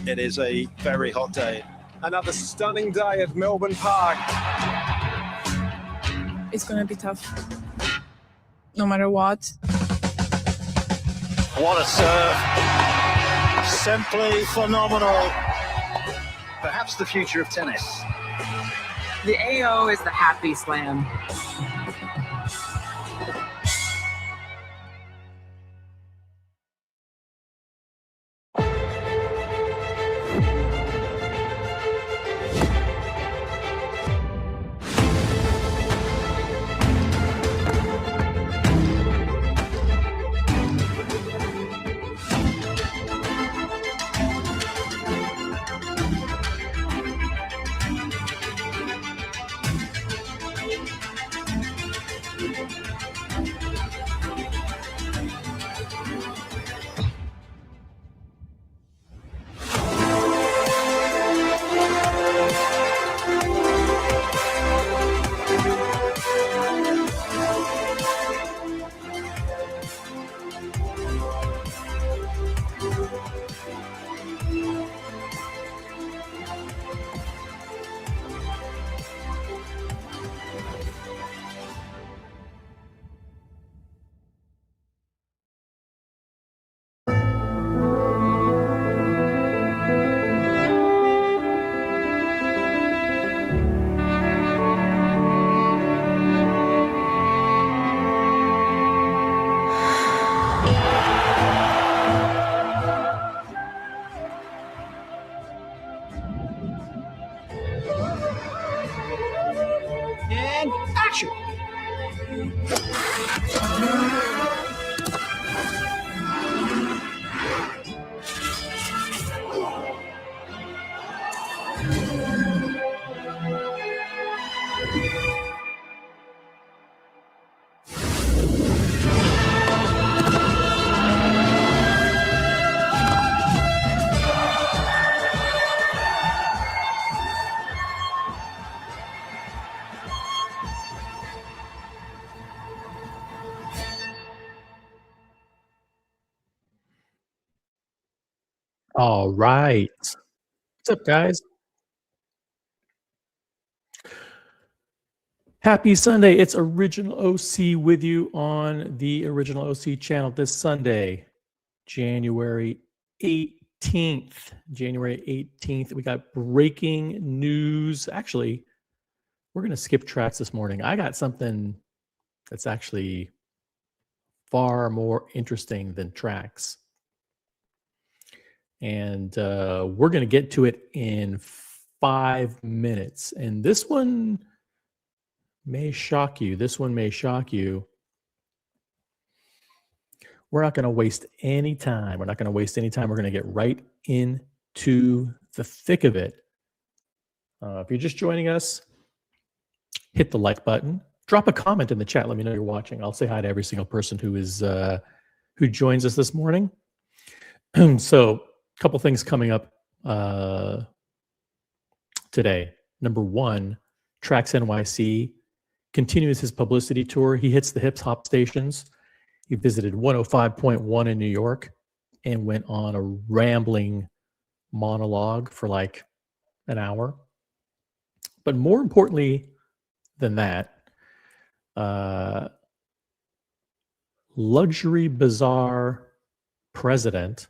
It is a very hot day. Another stunning day at Melbourne Park. It's going to be tough, no matter what. What a serve. Simply phenomenal. Perhaps the future of tennis. The AO is the happy slam. And action. All right. What's up, guys? Happy Sunday. It's Original OC with you on the Original OC channel this Sunday, January 18th. January 18th. We got breaking news. Actually, we're going to skip tracks this morning. I got something that's actually far more interesting than tracks. And we're going to get to it in 5 minutes. And this one may shock you. This one may shock you. We're not going to waste any time. We're not going to waste any time. We're going to get right into the thick of it. If you're just joining us, hit the like button. Drop a comment in the chat. Let me know you're watching. I'll say hi to every single person who joins us this morning. So, a couple things coming up today. Number one, Tracks NYC continues his publicity tour. He hits the hip hop stations. He visited 105.1 in New York and went on a rambling monologue for like an hour. But more importantly than that, Luxury Bazaar president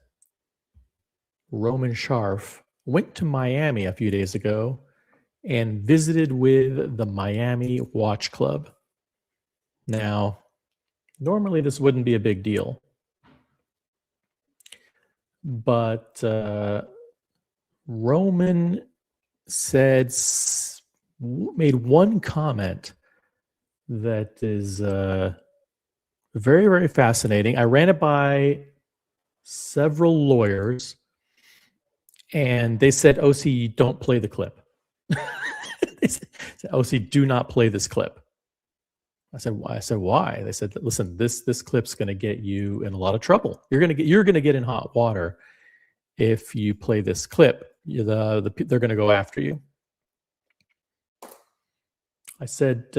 Roman Sharf went to Miami a few days ago and visited with the Miami Watch Club. Now, normally this wouldn't be a big deal, but Roman made one comment that is very, very fascinating. I ran it by several lawyers, and they said, OC, don't play the clip. They said, OC, do not play this clip. I said, why? They said, listen, this clip's going to get you in a lot of trouble. You're going to get in hot water if you play this clip. They're going to go after you. I said,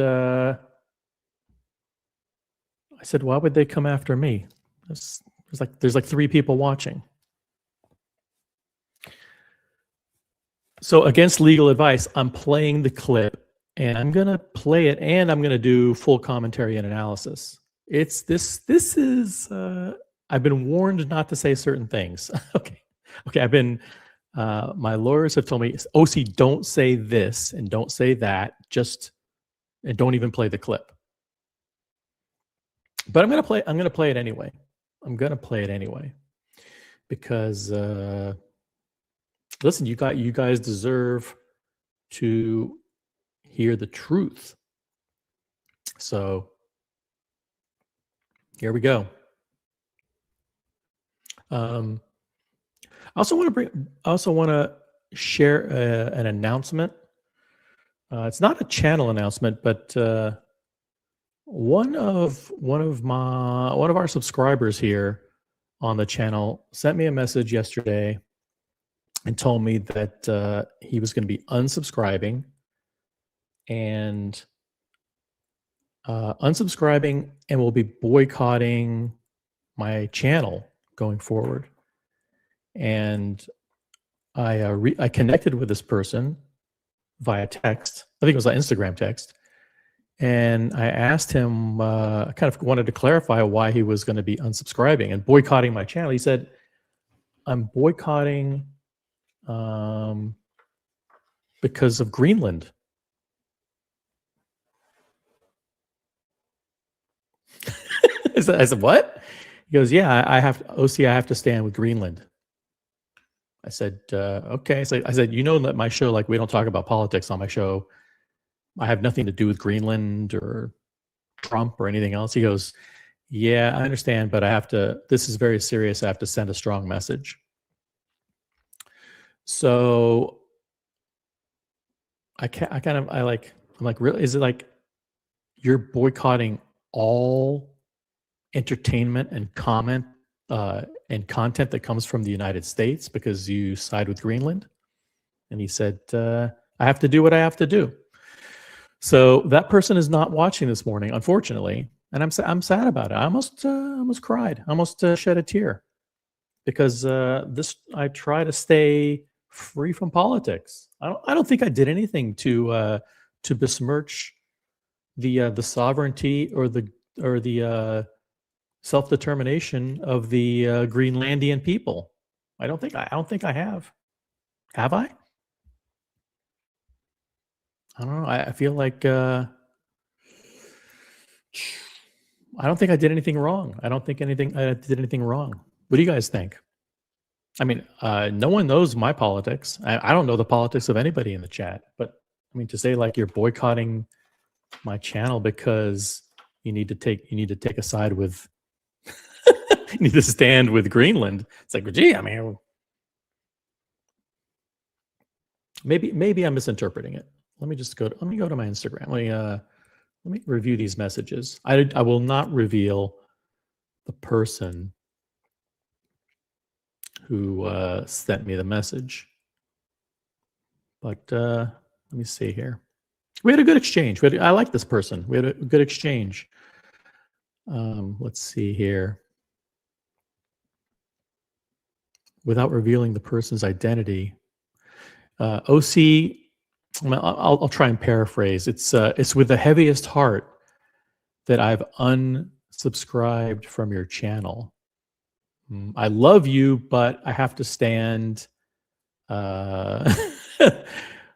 why would they come after me? There's like 3 people watching. So against legal advice, I'm playing the clip, and I'm gonna play it, and I'm gonna do full commentary and analysis. It's this. This is. I've been warned not to say certain things. Okay. Okay. I've been. My lawyers have told me, OC, don't say this and don't say that. Just and don't even play the clip. But I'm gonna play. I'm gonna play it anyway. I'm gonna play it anyway because. Listen, you guys deserve to hear the truth. So here we go. I also want to share an announcement. It's not a channel announcement, but one of our subscribers here on the channel sent me a message yesterday and told me that he was going to be unsubscribing and will be boycotting my channel going forward. And I connected with this person via text. I think it was an Instagram text. And I asked him, I kind of wanted to clarify why he was going to be unsubscribing and boycotting my channel. He said, I'm boycotting because of Greenland. I said, what? He goes, yeah, I have to stand with Greenland. I said, okay. So I said, you know that my show, like we don't talk about politics on my show. I have nothing to do with Greenland or Trump or anything else. He goes, yeah, I understand, but this is very serious. I have to send a strong message. So I'm like, really? Is it like you're boycotting all entertainment and content that comes from the United States because you side with Greenland? And he said, I have to do what I have to do. So that person is not watching this morning, unfortunately, and I'm sad about it. I almost cried, I almost shed a tear, because I try to stay free from politics. I don't think I did anything to besmirch the sovereignty or the self-determination of the Greenlandian people. I don't think I have. Have I? I don't know. I feel like I don't think I did anything wrong. I don't think I did anything wrong. What do you guys think? I mean, no one knows my politics. I don't know the politics of anybody in the chat. But I mean, to say like you're boycotting my channel because you need to take a side with, you need to stand with Greenland. It's like, gee, I mean, maybe I'm misinterpreting it. Let me go to my Instagram. Let me review these messages. I will not reveal the person who sent me the message, but let me see here. We had a good exchange. I like this person. We had a good exchange. Let's see here. Without revealing the person's identity, OC. I'll try and paraphrase. It's with the heaviest heart that I've unsubscribed from your channel. I love you, but I have to stand. I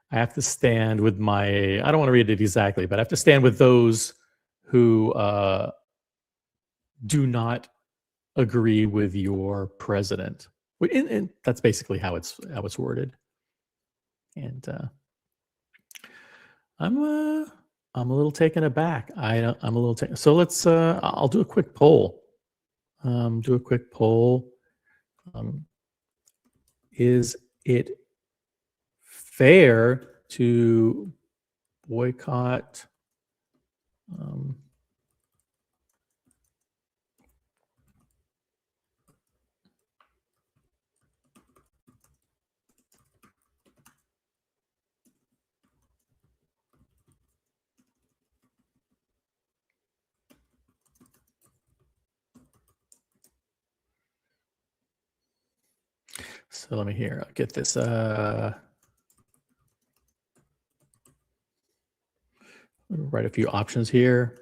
have to stand with my. I don't want to read it exactly, but I have to stand with those who do not agree with your president. And that's basically how it's worded. And I'm a little taken aback. I'm a little taken. So let's. I'll do a quick poll. Is it fair to boycott? So let me hear. I'll get this. write a few options here.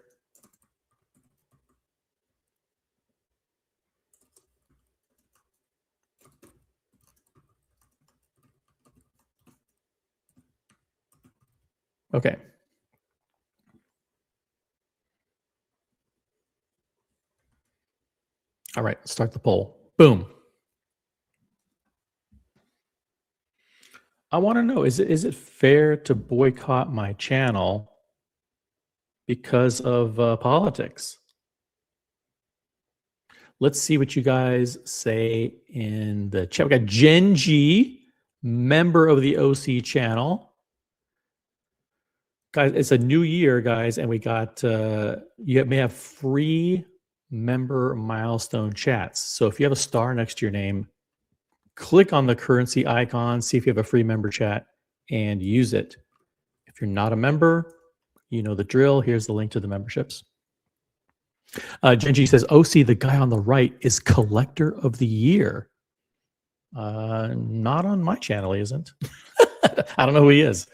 Okay. All right, start the poll. Boom. I want to know, is it fair to boycott my channel because of politics? Let's see what you guys say in the chat. We got Jen G, member of the OC channel. Guys, it's a new year, guys, and we got, you may have free member milestone chats. So if you have a star next to your name, click on the currency icon, see if you have a free member chat, and use it. If you're not a member, you know the drill. Here's the link to the memberships. Genji says, OC, the guy on the right, is collector of the year. Not on my channel, he isn't. I don't know who he is.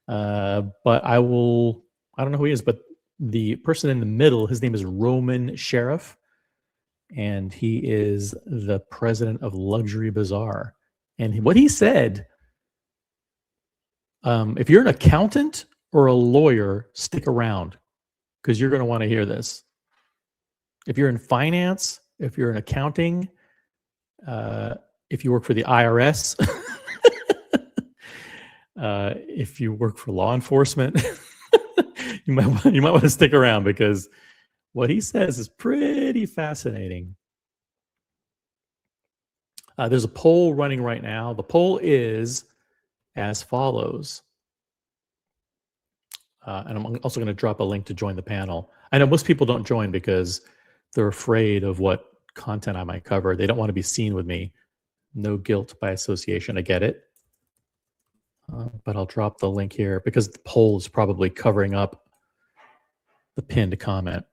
But I don't know who he is, but the person in the middle, his name is Roman Sheriff, and he is the president of Luxury Bazaar. And what he said, if you're an accountant or a lawyer, stick around because you're going to want to hear this. If you're in finance, if you're in accounting, if you work for the IRS, if you work for law enforcement, you might want to stick around because what he says is pretty fascinating. There's a poll running right now. The poll is as follows. And I'm also going to drop a link to join the panel. I know most people don't join because they're afraid of what content I might cover. They don't want to be seen with me. No guilt by association. I get it. But I'll drop the link here because the poll is probably covering up the pinned comment.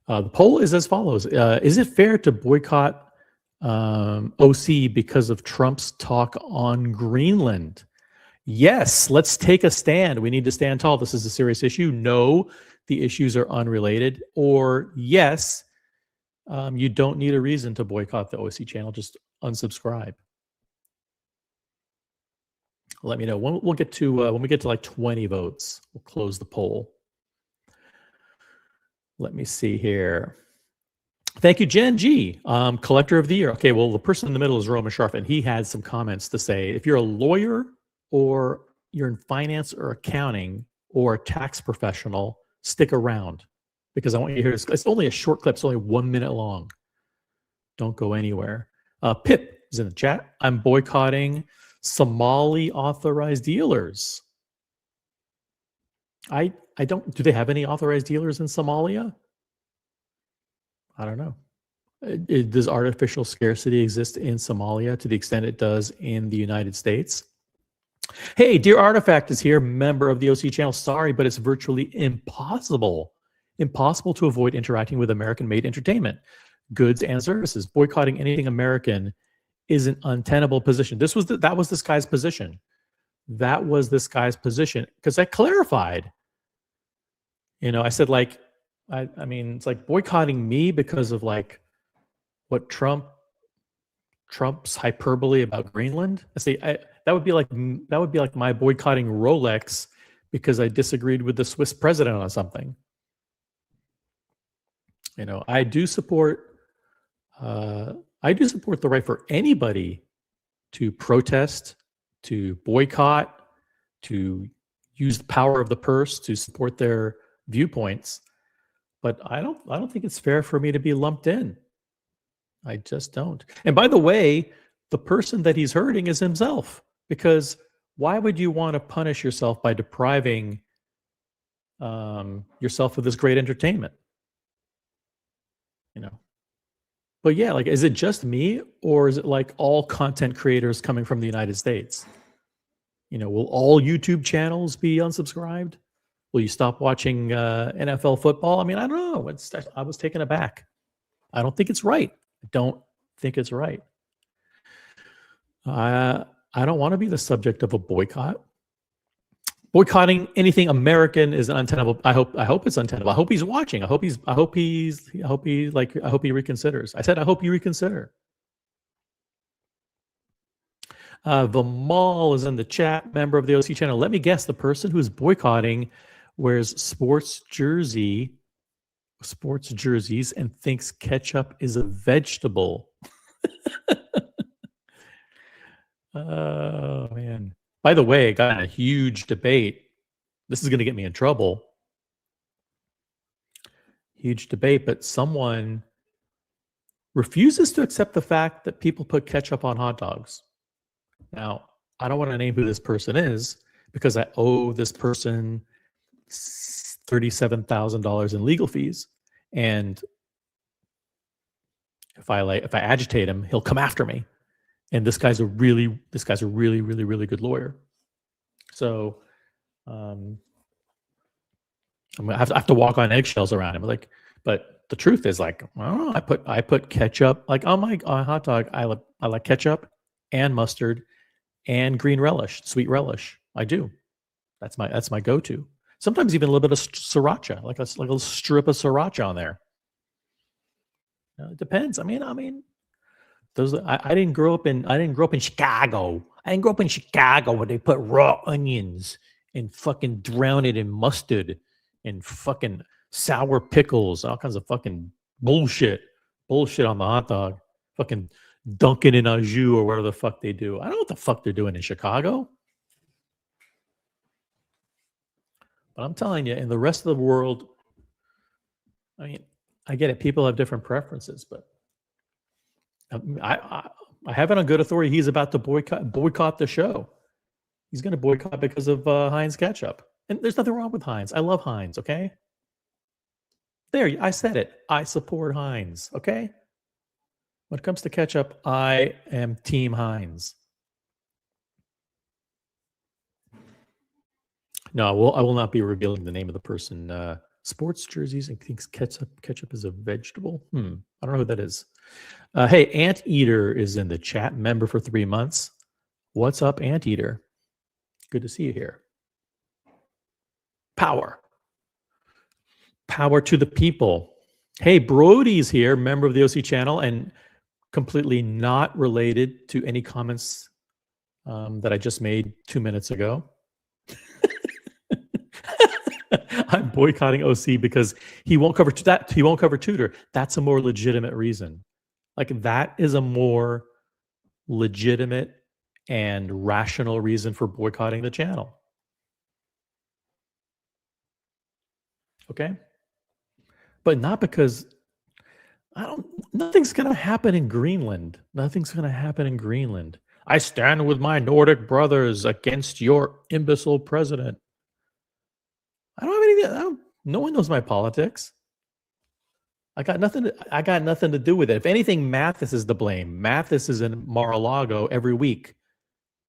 The poll is as follows. Is it fair to boycott OC because of Trump's talk on Greenland? Yes, let's take a stand. We need to stand tall. This is a serious issue. No, the issues are unrelated. Or yes, you don't need a reason to boycott the OC channel. Just unsubscribe. Let me know. When we get to like 20 votes, we'll close the poll. Let me see here. Thank you, Jen G. Collector of the year. Okay, well, the person in the middle is Roman Sharf, and he had some comments to say. If you're a lawyer or you're in finance or accounting or a tax professional, stick around because I want you to hear this. It's only a short clip. It's only 1 minute long. Don't go anywhere. Pip is in the chat. I'm boycotting Somali authorized dealers. I don't. Do they have any authorized dealers in Somalia? I don't know. Does artificial scarcity exist in Somalia to the extent it does in the United States? Hey, Dear Artifact is here, member of the OC channel. Sorry, but it's virtually impossible to avoid interacting with American-made entertainment, goods, and services. Boycotting anything American is an untenable position. That was this guy's position. That was this guy's position because I clarified. You know, I said like, I mean, it's like boycotting me because of like what Trump's hyperbole about Greenland. I say that would be like my boycotting Rolex because I disagreed with the Swiss president on something. You know, I do support the right for anybody to protest, to boycott, to use the power of the purse to support their viewpoints. But I don't think it's fair for me to be lumped in. I just don't. And by the way, the person that he's hurting is himself, because why would you want to punish yourself by depriving yourself of this great entertainment? You know. But yeah, like, is it just me, or is it like all content creators coming from the United States? You know, will all YouTube channels be unsubscribed? Will you stop watching NFL football? I mean, I don't know. I was taken aback. I don't think it's right. I don't think it's right. I don't want to be the subject of a boycott. Boycotting anything American is untenable. I hope it's untenable. I hope he's watching. I hope he reconsiders. I said I hope you reconsider. The mall is in the chat, member of the OC channel. Let me guess, the person who's boycotting wears sports jerseys and thinks ketchup is a vegetable. Oh man. By the way, I got in a huge debate. This is going to get me in trouble. Huge debate, but someone refuses to accept the fact that people put ketchup on hot dogs. Now, I don't want to name who this person is because I owe this person $37,000 in legal fees, and if I agitate him, he'll come after me. And this guy's a really good lawyer. So I'm gonna have to walk on eggshells around him. Like, but the truth is, like, well, I put ketchup like on my hot dog. I like ketchup and mustard and green relish, sweet relish. I do. That's my go-to. Sometimes even a little bit of sriracha, like a strip of sriracha on there. It depends. I mean, those. I didn't grow up in Chicago. I didn't grow up in Chicago where they put raw onions and fucking drown it in mustard and fucking sour pickles, all kinds of fucking bullshit on the hot dog. Fucking dunk it in au jus or whatever the fuck they do. I don't know what the fuck they're doing in Chicago. But I'm telling you, in the rest of the world, I mean, I get it. People have different preferences, but I have it on good authority. He's about to boycott the show. He's going to boycott because of Heinz ketchup. And there's nothing wrong with Heinz. I love Heinz, okay? There, I said it. I support Heinz, okay? When it comes to ketchup, I am Team Heinz. No, I will not be revealing the name of the person. Sports jerseys and thinks ketchup is a vegetable. I don't know who that is. Hey, Anteater is in the chat, member for 3 months. What's up, Anteater? Good to see you here. Power to the people. Hey, Brody's here, member of the OC channel, and completely not related to any comments that I just made 2 minutes ago. I'm boycotting OC because he won't cover that. He won't cover Tudor. That's a more legitimate reason. Like, that is a more legitimate and rational reason for boycotting the channel. Okay? But not because nothing's going to happen in Greenland. Nothing's going to happen in Greenland. I stand with my Nordic brothers against your imbecile president. I don't have anything. No one knows my politics. I got nothing to do with it. If anything, Mathis is to blame. Mathis is in Mar-a-Lago every week.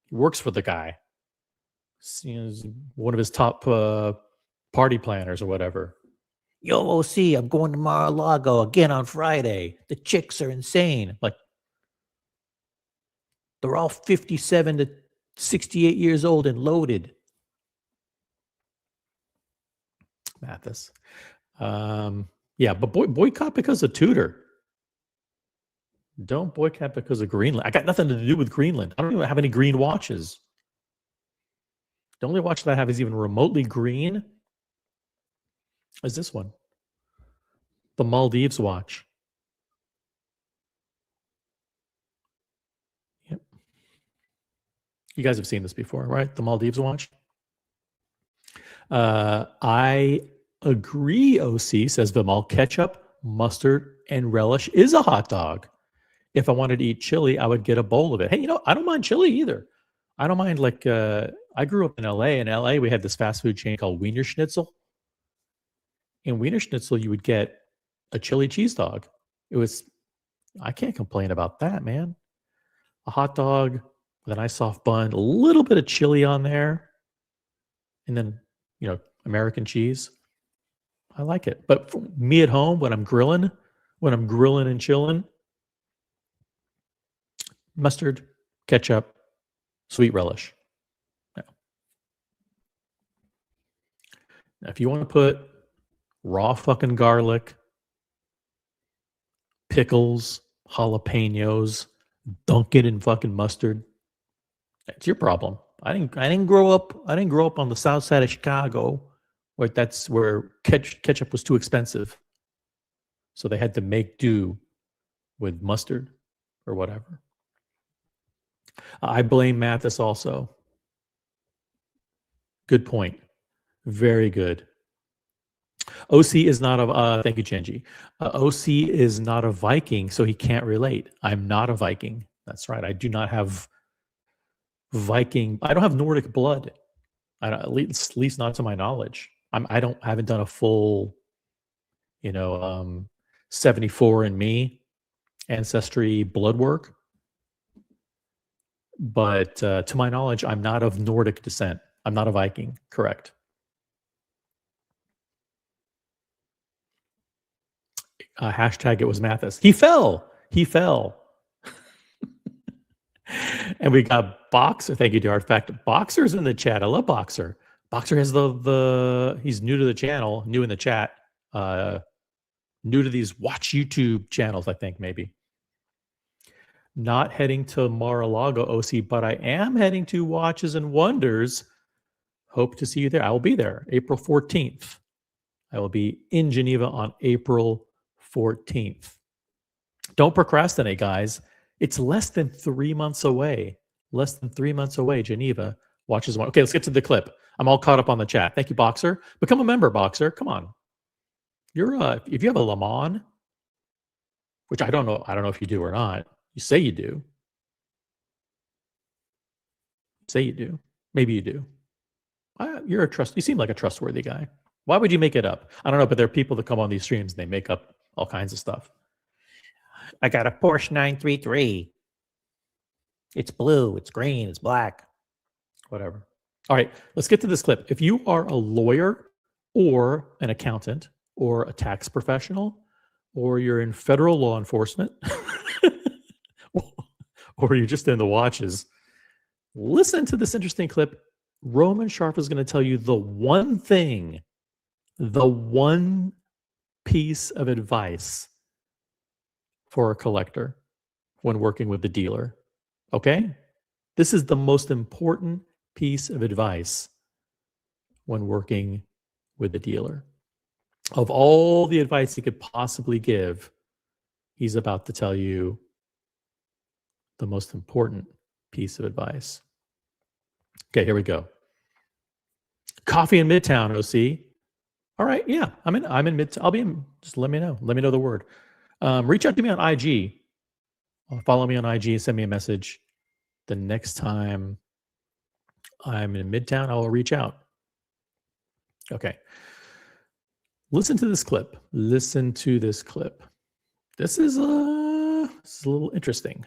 He works for the guy. He's one of his top party planners or whatever. Yo, OC, I'm going to Mar-a-Lago again on Friday. The chicks are insane. Like, they're all 57 to 68 years old and loaded. Mathis. Yeah, but boycott because of Tudor. Don't boycott because of Greenland. I got nothing to do with Greenland. I don't even have any green watches. The only watch that I have is even remotely green is this one. The Maldives watch. Yep. You guys have seen this before, right? The Maldives watch. I agree, OC, says Vimal. Ketchup, mustard, and relish is a hot dog. If I wanted to eat chili, I would get a bowl of it. Hey, I don't mind chili either. I don't mind, like, I grew up in LA. In LA, we had this fast food chain called Wiener Schnitzel. In Wiener Schnitzel, you would get a chili cheese dog. I can't complain about that, man. A hot dog with a nice soft bun, a little bit of chili on there, and then, American cheese. I like it. But for me at home, when I'm grilling and chilling, mustard, ketchup, sweet relish. Yeah. Now, if you want to put raw fucking garlic, pickles, jalapenos, dunk it in fucking mustard, that's your problem. I didn't grow up on the south side of Chicago where ketchup was too expensive. So they had to make do with mustard or whatever. I blame Mathis also. Good point. Very good. OC is not a thank you, Genji. OC is not a Viking, so he can't relate. I'm not a Viking. That's right. I do not have I don't have Nordic blood. At least not to my knowledge. I haven't done a full, 74 and me ancestry blood work. But to my knowledge, I'm not of Nordic descent. I'm not a Viking. Correct. Hashtag it was Mathis. He fell. And we got Boxer. Thank you, Artifact. Boxer's in the chat. I love Boxer. Boxer has he's new to the channel, new in the chat, new to these watch YouTube channels, I think maybe. Not heading to Mar-a-Lago, OC, but I am heading to Watches and Wonders. Hope to see you there. I will be there April 14th. I will be in Geneva on April 14th. Don't procrastinate, guys. It's less than 3 months away. Less than 3 months away, Geneva. Watches one. Okay, let's get to the clip. I'm all caught up on the chat. Thank you, Boxer. Become a member, Boxer. Come on. If you have a Le Mans, which I don't know if you do or not. You say you do. Say you do. Maybe you do. You seem like a trustworthy guy. Why would you make it up? I don't know, but there are people that come on these streams and they make up all kinds of stuff. I got a Porsche 933. It's blue, it's green, it's black. Whatever. All right, let's get to this clip. If you are a lawyer or an accountant or a tax professional, or you're in federal law enforcement, or you're just in the watches, listen to this interesting clip. Roman Sharp is going to tell you the one piece of advice for a collector when working with the dealer. Okay? This is the most important piece of advice when working with the dealer. Of all the advice he could possibly give, he's about to tell you the most important piece of advice. Okay, here we go. Coffee in Midtown, OC. All right, yeah, I'm in Midtown. I'll be in. Just let me know. Let me know the word. Reach out to me on IG. Follow me on IG. Send me a message. The next time I'm in Midtown, I will reach out. Okay. Listen to this clip. This is a little interesting.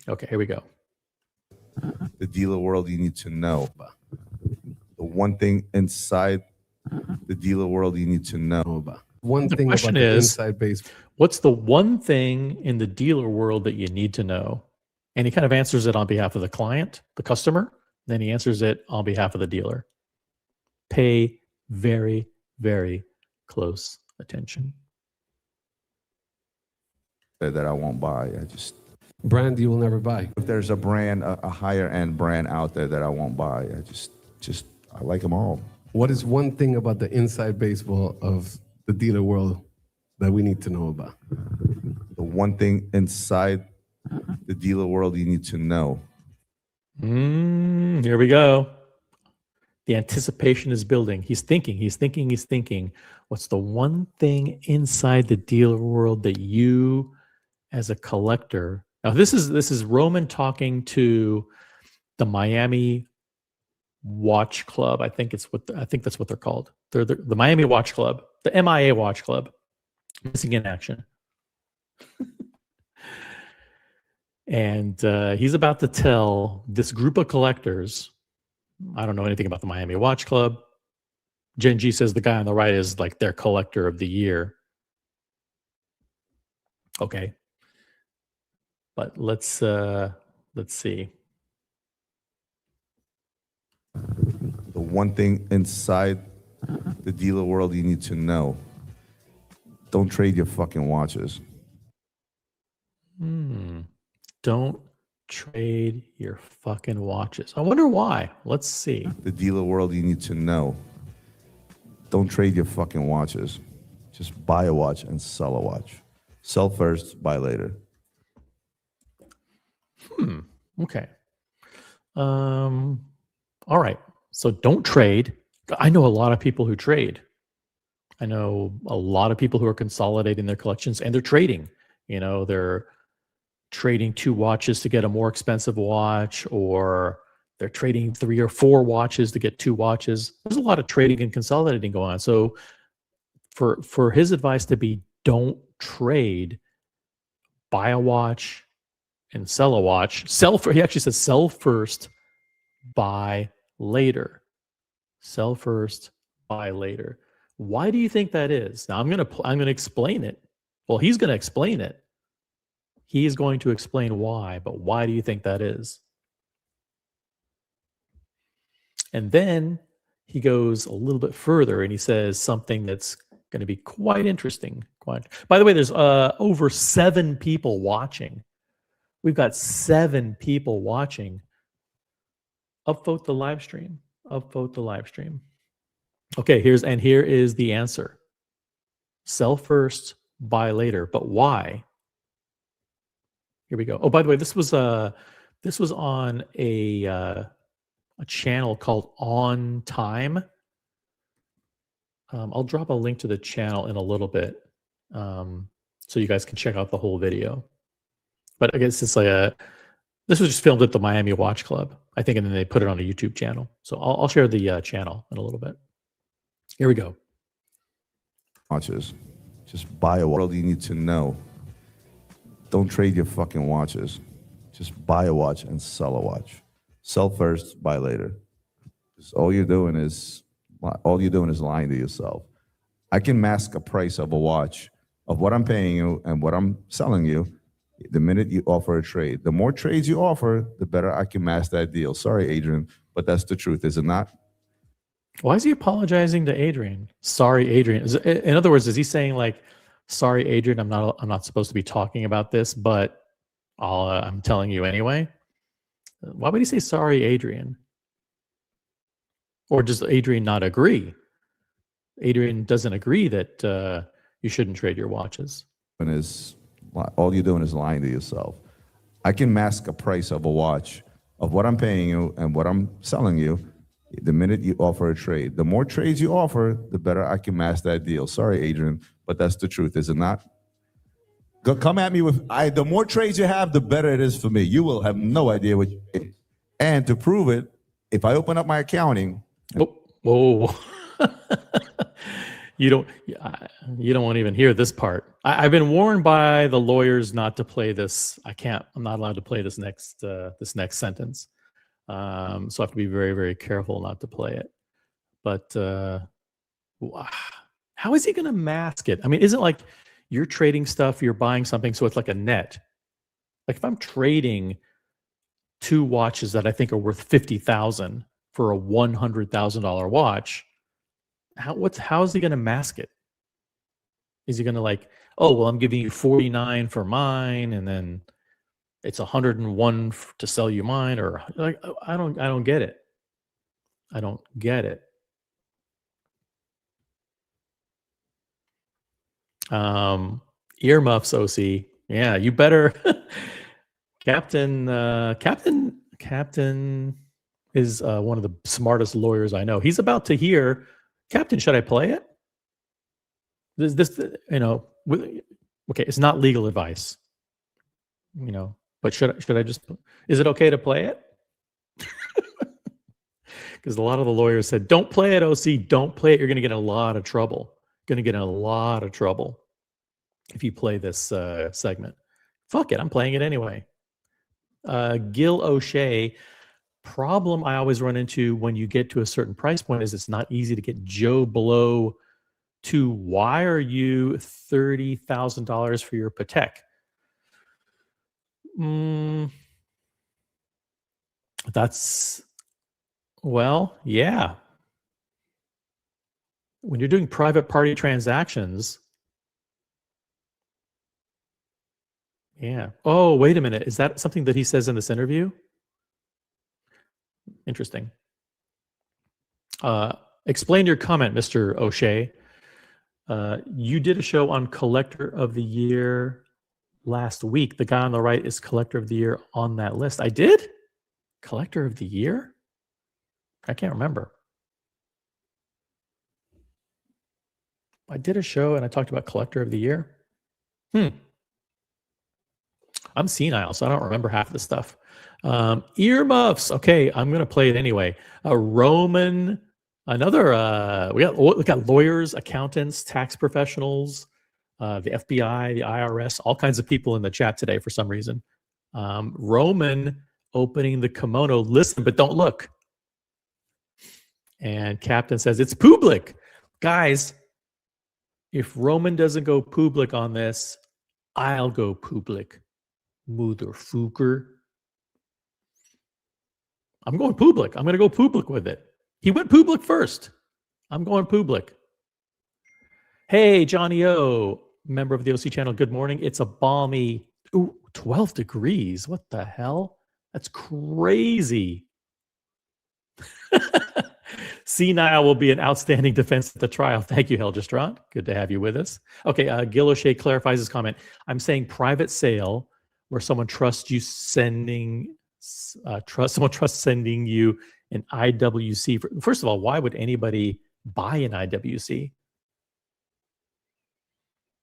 Okay, here we go. The dealer world you need to know. The one thing inside the dealer world you need to know about. One The thing question about the is, inside base. what's the one thing in the dealer world that you need to know? And he kind of answers it on behalf of the client, the customer. Then he answers it on behalf of the dealer. Pay very, very close attention. That I won't buy. Brand you will never buy. If there's a brand, a higher end brand out there that I won't buy, I like them all. What is one thing about the inside baseball of the dealer world that we need to know about? The one thing inside the dealer world you need to know. Here we go. The anticipation is building. He's thinking. What's the one thing inside the dealer world that you, as a collector, now this is Roman talking to the Miami Watch Club. I think that's what they're called. They're the Miami Watch Club, the MIA Watch Club, missing in action. And he's about to tell this group of collectors. I don't know anything about the Miami Watch Club. Genji says the guy on the right is like their collector of the year. Okay. But let's see. one thing inside the dealer world you need to know. Don't trade your fucking watches. Don't trade your fucking watches. I wonder why. Let's see. The dealer world you need to know. Don't trade your fucking watches. Just buy a watch and sell a watch. Sell first, buy later. Okay. All right. So don't trade. I know a lot of people who trade. I know a lot of people who are consolidating their collections and they're trading. You know, they're trading 2 watches to get a more expensive watch, or they're trading 3 or 4 watches to get 2 watches. There's a lot of trading and consolidating going on. So for his advice to be don't trade, buy a watch and sell a watch. He actually says sell first, buy later. Sell first, buy later. Why do you think that is? Now I'm going to explain it. Well, he's going to explain it. He's going to explain why, but why do you think that is? And then he goes a little bit further and he says something that's going to be quite interesting. By the way, there's over 7 people watching. We've got 7 people watching. Upvote the live stream. Upvote the live stream. Okay, here is the answer. Sell first, buy later. But why? Here we go. Oh, by the way, this was on a channel called On Time. I'll drop a link to the channel in a little bit, so you guys can check out the whole video. But I guess it's like this was just filmed at the Miami Watch Club, I think, and then they put it on a YouTube channel. So I'll share the channel in a little bit. Here we go. Watches. Just buy a watch. You need to know. Don't trade your fucking watches. Just buy a watch and sell a watch. Sell first, buy later. All you're doing is lying to yourself. I can mask a price of a watch of what I'm paying you and what I'm selling you the minute you offer a trade. The more trades you offer, the better I can mask that deal. Sorry, Adrian, but that's the truth, is it not? Why is he apologizing to Adrian? Sorry, Adrian. In other words, is he saying like, "Sorry, Adrian, I'm not supposed to be talking about this, but I'm telling you anyway"? Why would he say sorry, Adrian? Or does Adrian not agree? Adrian doesn't agree that you shouldn't trade your watches. All you're doing is lying to yourself. I can mask a price of a watch of what I'm paying you and what I'm selling you the minute you offer a trade. The more trades you offer, the better I can mask that deal. Sorry, Adrian, but that's the truth, is it not? Come at me with, the more trades you have, the better it is for me. You will have no idea what you did. And to prove it, if I open up my accounting. Whoa. You don't want to even hear this part. I've been warned by the lawyers not to play this. I'm not allowed to play this next sentence. So I have to be very, very careful not to play it. But how is he going to mask it? I mean, isn't like you're trading stuff, you're buying something, so it's like a net. Like if I'm trading 2 watches that I think are worth $50,000 for a $100,000 watch, how is he going to mask it? Is he going to like, oh, well, I'm giving you 49 for mine, and then it's 101 to sell you mine, or like, I don't get it. I don't get it. Earmuffs, OC. Yeah, you better. Captain is one of the smartest lawyers I know. He's about to hear, Captain, should I play it? This okay, it's not legal advice, but should I just, is it okay to play it? Because a lot of the lawyers said, don't play it, OC, don't play it. You're going to get in a lot of trouble. If you play this segment. Fuck it, I'm playing it anyway. Gil O'Shea, problem I always run into when you get to a certain price point is it's not easy to get Joe Blow to wire you $30,000 for your Patek. That's, well, yeah. when you're doing private party transactions. Yeah. Oh, wait a minute. Is that something that he says in this interview? Interesting. Explain your comment, Mr. O'Shea. You did a show on Collector of the Year last week. The guy on the right is Collector of the Year on that list. I did? Collector of the Year? I can't remember. I did a show and I talked about Collector of the Year. I'm senile, so I don't remember half the stuff. Earmuffs. Okay, I'm going to play it anyway. A Roman, another, we got lawyers, accountants, tax professionals, the FBI, the IRS, all kinds of people in the chat today for some reason. Roman opening the kimono. Listen, but don't look. And Captain says, it's public. Guys, if Roman doesn't go public on this, I'll go public. Motherfucker. I'm going public. I'm going to go public with it. He went public first. I'm going public. Hey, Johnny O, member of the OC channel. Good morning. It's a balmy 12 degrees. What the hell? That's crazy. Senile will be an outstanding defense at the trial. Thank you, Helgestrand. Good to have you with us. Okay, Gil O'Shea clarifies his comment. I'm saying private sale where someone trusts you sending you an IWC. First of all, why would anybody buy an IWC?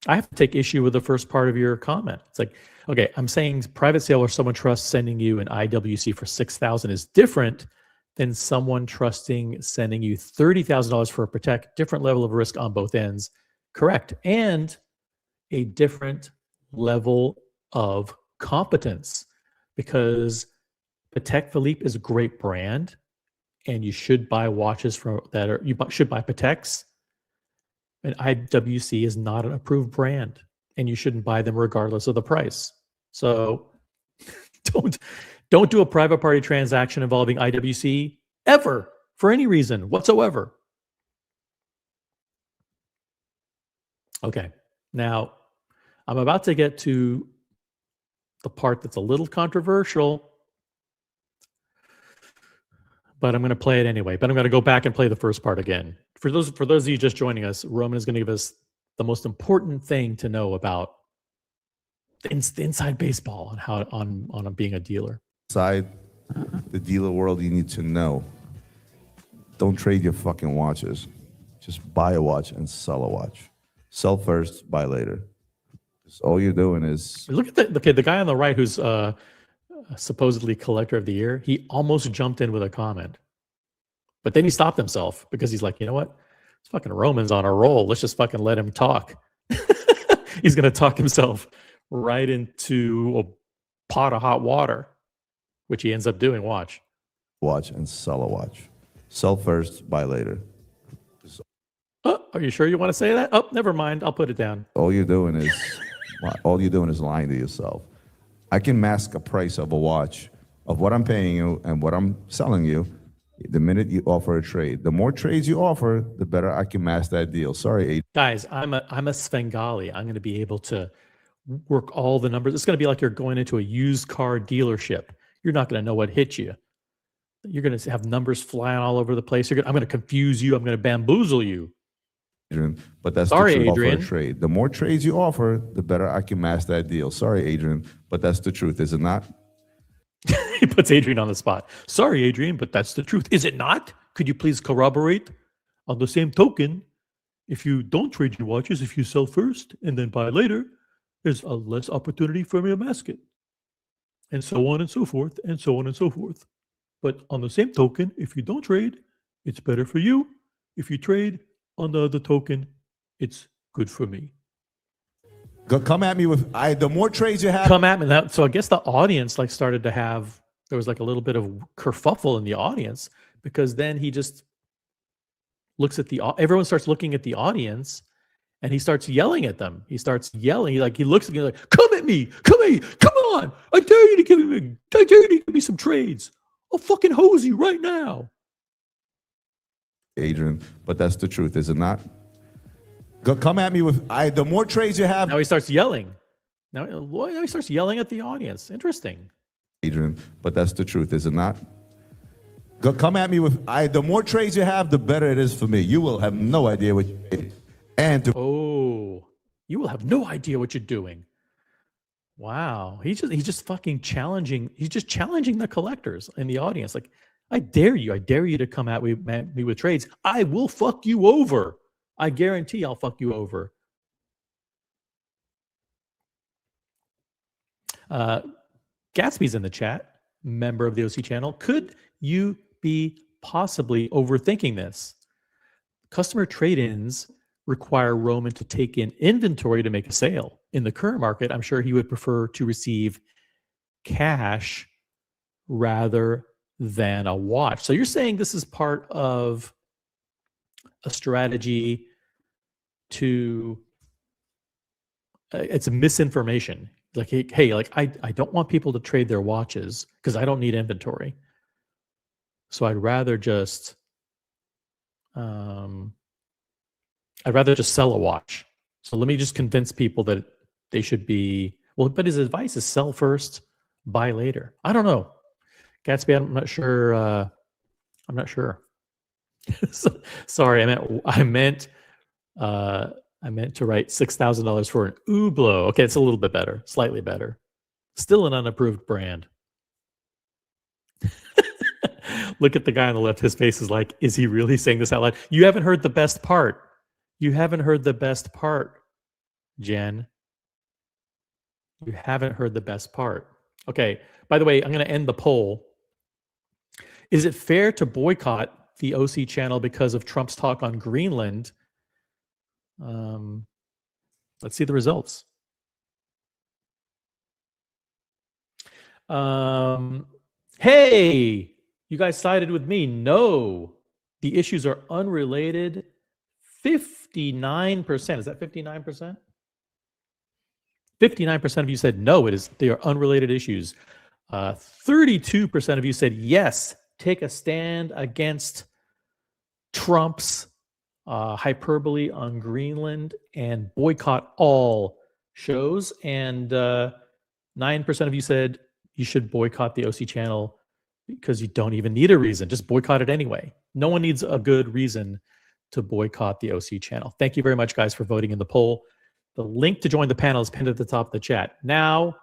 I have to take issue with the first part of your comment. It's like, okay, I'm saying private sale where someone trusts sending you an IWC for $6,000 is different than someone trusting sending you $30,000 for a Patek. Different level of risk on both ends. Correct. And a different level of competence, because Patek Philippe is a great brand and you should buy watches you should buy Pateks. And IWC is not an approved brand and you shouldn't buy them regardless of the price. So don't do a private party transaction involving IWC ever for any reason whatsoever. Okay, now I'm about to get to the part that's a little controversial, but I'm going to play it anyway. But I'm going to go back and play the first part again. For those of you just joining us, Roman is going to give us the most important thing to know about the inside baseball and how on being a dealer. Inside the dealer world, you need to know. Don't trade your fucking watches. Just buy a watch and sell a watch. Sell first, buy later. All you're doing is look at the guy on the right who's supposedly Collector of the Year. He almost jumped in with a comment, but then he stopped himself because he's like, you know what? This fucking Roman's on a roll. Let's just fucking let him talk. He's gonna talk himself right into a pot of hot water, which he ends up doing. Watch and sell a watch. Sell first, buy later. Oh, are you sure you want to say that? Oh, never mind. I'll put it down. All you're doing is lying to yourself. I can mask a price of a watch of what I'm paying you and what I'm selling you the minute you offer a trade. The more trades you offer, the better I can mask that deal. Sorry, Adrian. Guys, I'm a Svengali. I'm going to be able to work all the numbers. It's going to be like you're going into a used car dealership. You're not going to know what hit you. You're going to have numbers flying all over the place. I'm going to confuse you. I'm going to bamboozle you. Adrian, but that's sorry, the truth. Adrian. Offer a trade. The more trades you offer, the better I can mask that deal. Sorry, Adrian, but that's the truth, is it not? He puts Adrian on the spot. Sorry, Adrian, but that's the truth. Is it not? Could you please corroborate? On the same token, if you don't trade your watches, if you sell first and then buy later, there's a less opportunity for me to mask it. And so on and so forth, and so on and so forth. But on the same token, if you don't trade, it's better for you. If you trade, on the other token, it's good for me. Come at me with the more trades you have. Come at me. So I guess the audience started to have, there was a little bit of kerfuffle in the audience, because then he just looks at everyone starts looking at the audience and he starts yelling at them. He starts yelling. He looks at me like, come at me, come on. I dare you to give me some trades. I'll fucking hose you right now. Adrian, but that's the truth, is it not? Come at me with the more trades you have. Now he starts yelling. Now he starts yelling at the audience. Interesting. Adrian, but that's the truth, is it not? Come at me with the more trades you have, the better it is for me. You will have no idea what you did. And you will have no idea what you're doing. Wow, he's just fucking challenging. He's just challenging the collectors in the audience. Like, I dare you to come at me with trades. I will fuck you over. I guarantee I'll fuck you over. Gatsby's in the chat, member of the OC channel. Could you be possibly overthinking this? Customer trade-ins require Roman to take in inventory to make a sale. In the current market, I'm sure he would prefer to receive cash rather than a watch. So you're saying this is part of a strategy to it's a misinformation. Like, hey, like I don't want people to trade their watches because I don't need inventory. So I'd rather just sell a watch. So let me just convince people that they should be, well, but his advice is sell first, buy later. I don't know. Gatsby, I'm not sure. I'm not sure. Sorry, I meant to write $6,000 for an Hublot. Okay, it's a little bit better, slightly better. Still an unapproved brand. Look at the guy on the left. His face is like, is he really saying this out loud? You haven't heard the best part. You haven't heard the best part, Jen. You haven't heard the best part. Okay, by the way, I'm going to end the poll. Is it fair to boycott the OC channel because of Trump's talk on Greenland? Let's see the results. Hey, you guys sided with me. No, the issues are unrelated. 59%. Is that 59%? 59% of you said no, they are unrelated issues. 32% of you said yes, take a stand against Trump's hyperbole on Greenland and boycott all shows. And 9% of you said you should boycott the OC channel because you don't even need a reason. Just boycott it anyway. No one needs a good reason to boycott the OC channel. Thank you very much, guys, for voting in the poll. The link to join the panel is pinned at the top of the chat. Now,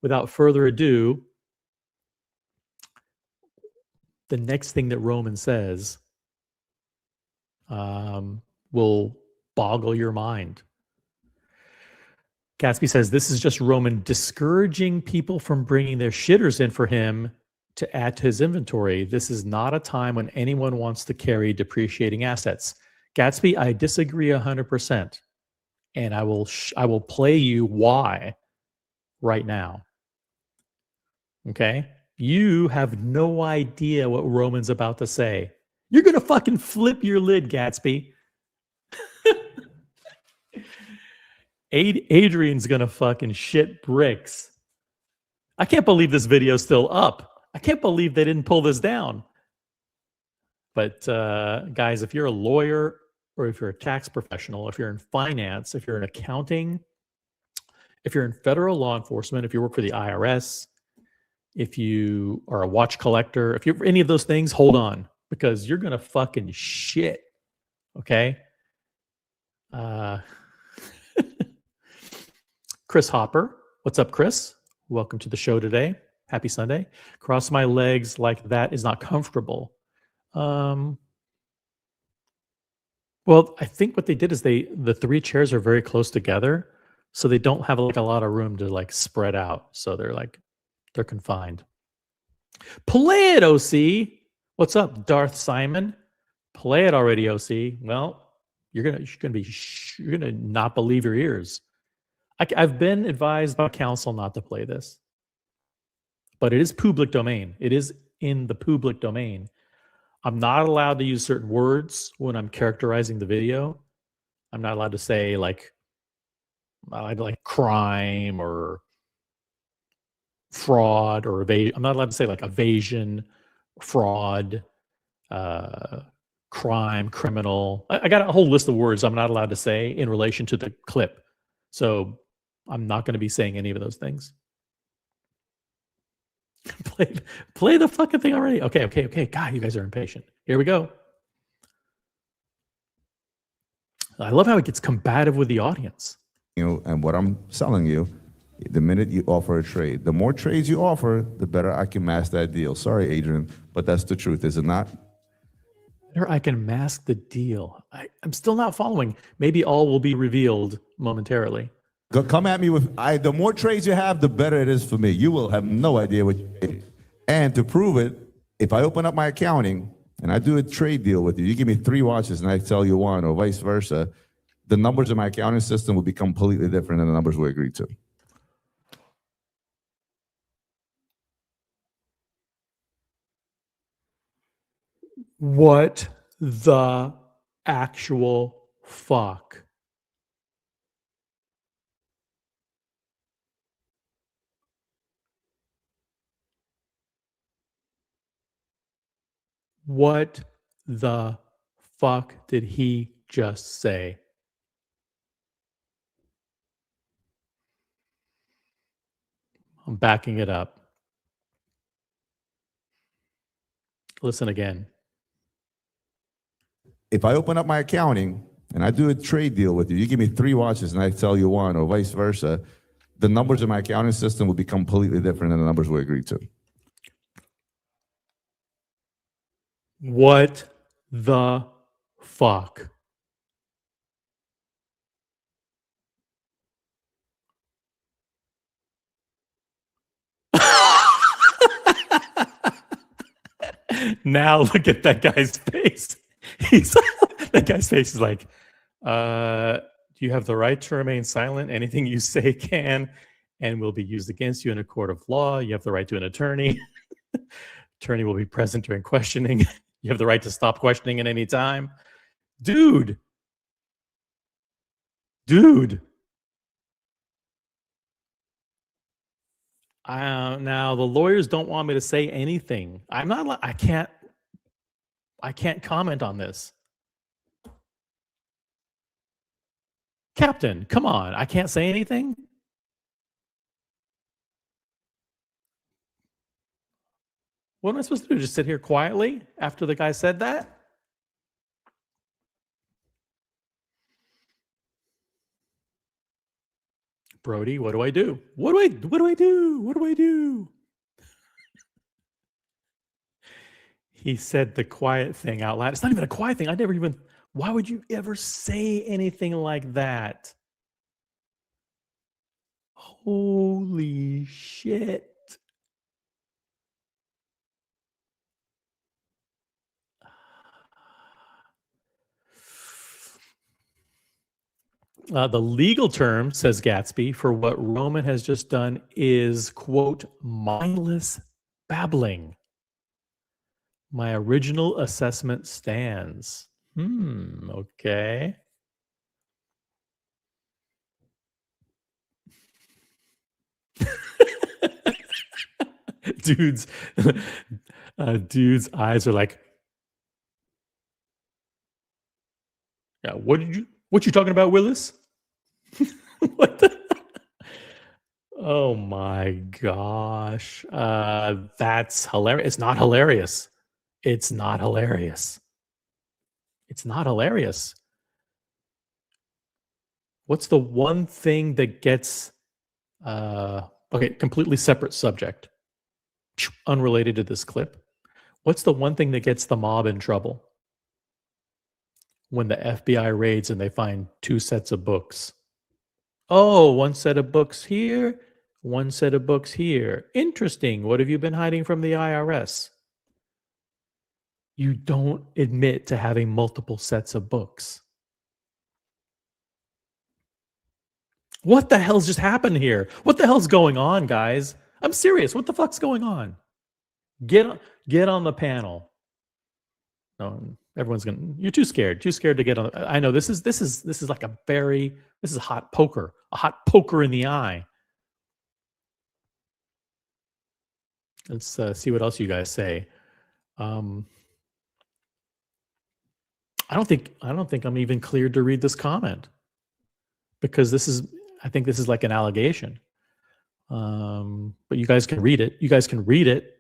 without further ado, the next thing that Roman says will boggle your mind. Gatsby says, this is just Roman discouraging people from bringing their shitters in for him to add to his inventory. This is not a time when anyone wants to carry depreciating assets. Gatsby, I disagree 100%. And I will play you why right now. Okay? You have no idea what Roman's about to say. You're going to fucking flip your lid, Gatsby. Adrian's going to fucking shit bricks. I can't believe this video's still up. I can't believe they didn't pull this down. But guys, if you're a lawyer or if you're a tax professional, if you're in finance, if you're in accounting, if you're in federal law enforcement, if you work for the IRS, if you are a watch collector, if you're any of those things, hold on, because you're going to fucking shit. Okay? Chris Hopper. What's up, Chris? Welcome to the show today. Happy Sunday. Cross my legs like that is not comfortable. Well, I think what they did is the three chairs are very close together, so they don't have like a lot of room to like spread out. So they're confined. Play it, OC. What's up, Darth Simon? Play it already, OC. Well, you're gonna not believe your ears. I've been advised by counsel not to play this, but it is public domain. It is in the public domain. I'm not allowed to use certain words when I'm characterizing the video. I'm not allowed to say like crime or fraud or evasion. I'm not allowed to say like evasion, fraud, crime, criminal. I got a whole list of words I'm not allowed to say in relation to the clip. So I'm not going to be saying any of those things. play the fucking thing already. Okay. God, you guys are impatient. Here we go. I love how it gets combative with the audience. And what I'm selling you, the minute you offer a trade, the more trades you offer, the better I can mask that deal. Sorry, Adrian, but that's the truth, is it not? Better I can mask the deal. I'm still not following. Maybe all will be revealed momentarily. Come at me with, the more trades you have, the better it is for me. You will have no idea what you did. And to prove it, if I open up my accounting and I do a trade deal with you, you give me 3 watches and I sell you 1, or vice versa, the numbers in my accounting system will be completely different than the numbers we agreed to. What the actual fuck? What the fuck did he just say? I'm backing it up. Listen again. If I open up my accounting and I do a trade deal with you, you give me 3 watches and I sell you 1, or vice versa, the numbers in my accounting system will be completely different than the numbers we agreed to. What the fuck? Now look at that guy's face. That guy's face is like, you have the right to remain silent. Anything you say can and will be used against you in a court of law. You have the right to an attorney. Attorney will be present during questioning. You have the right to stop questioning at any time. Dude. Now the lawyers don't want me to say anything. I can't comment on this. Captain, come on. I can't say anything. What am I supposed to do? Just sit here quietly after the guy said that? Brody, what do I do? What do I do? He said the quiet thing out loud. It's not even a quiet thing. Why would you ever say anything like that? Holy shit. The legal term, says Gatsby, for what Roman has just done is, quote, mindless babbling. My original assessment stands. Okay. dude's eyes are like, yeah, what you talking about, Willis? What the? Oh my gosh. That's hilarious. It's not hilarious. It's not hilarious. It's not hilarious. What's the one thing that gets okay, completely separate subject, unrelated to this clip. What's the one thing that gets the mob in trouble? When the FBI raids and they find 2 sets of books. Oh, 1 set of books here, 1 set of books here. Interesting. What have you been hiding from the IRS? You don't admit to having multiple sets of books. What the hell's just happened here? What the hell's going on, guys? I'm serious. What the fuck's going on? Get on the panel. No, everyone's gonna. You're too scared. Too scared to get on. I know this is like this is a hot poker in the eye. Let's see what else you guys say. I don't think I'm even cleared to read this comment, because I think this is like an allegation. But you guys can read it. You guys can read it.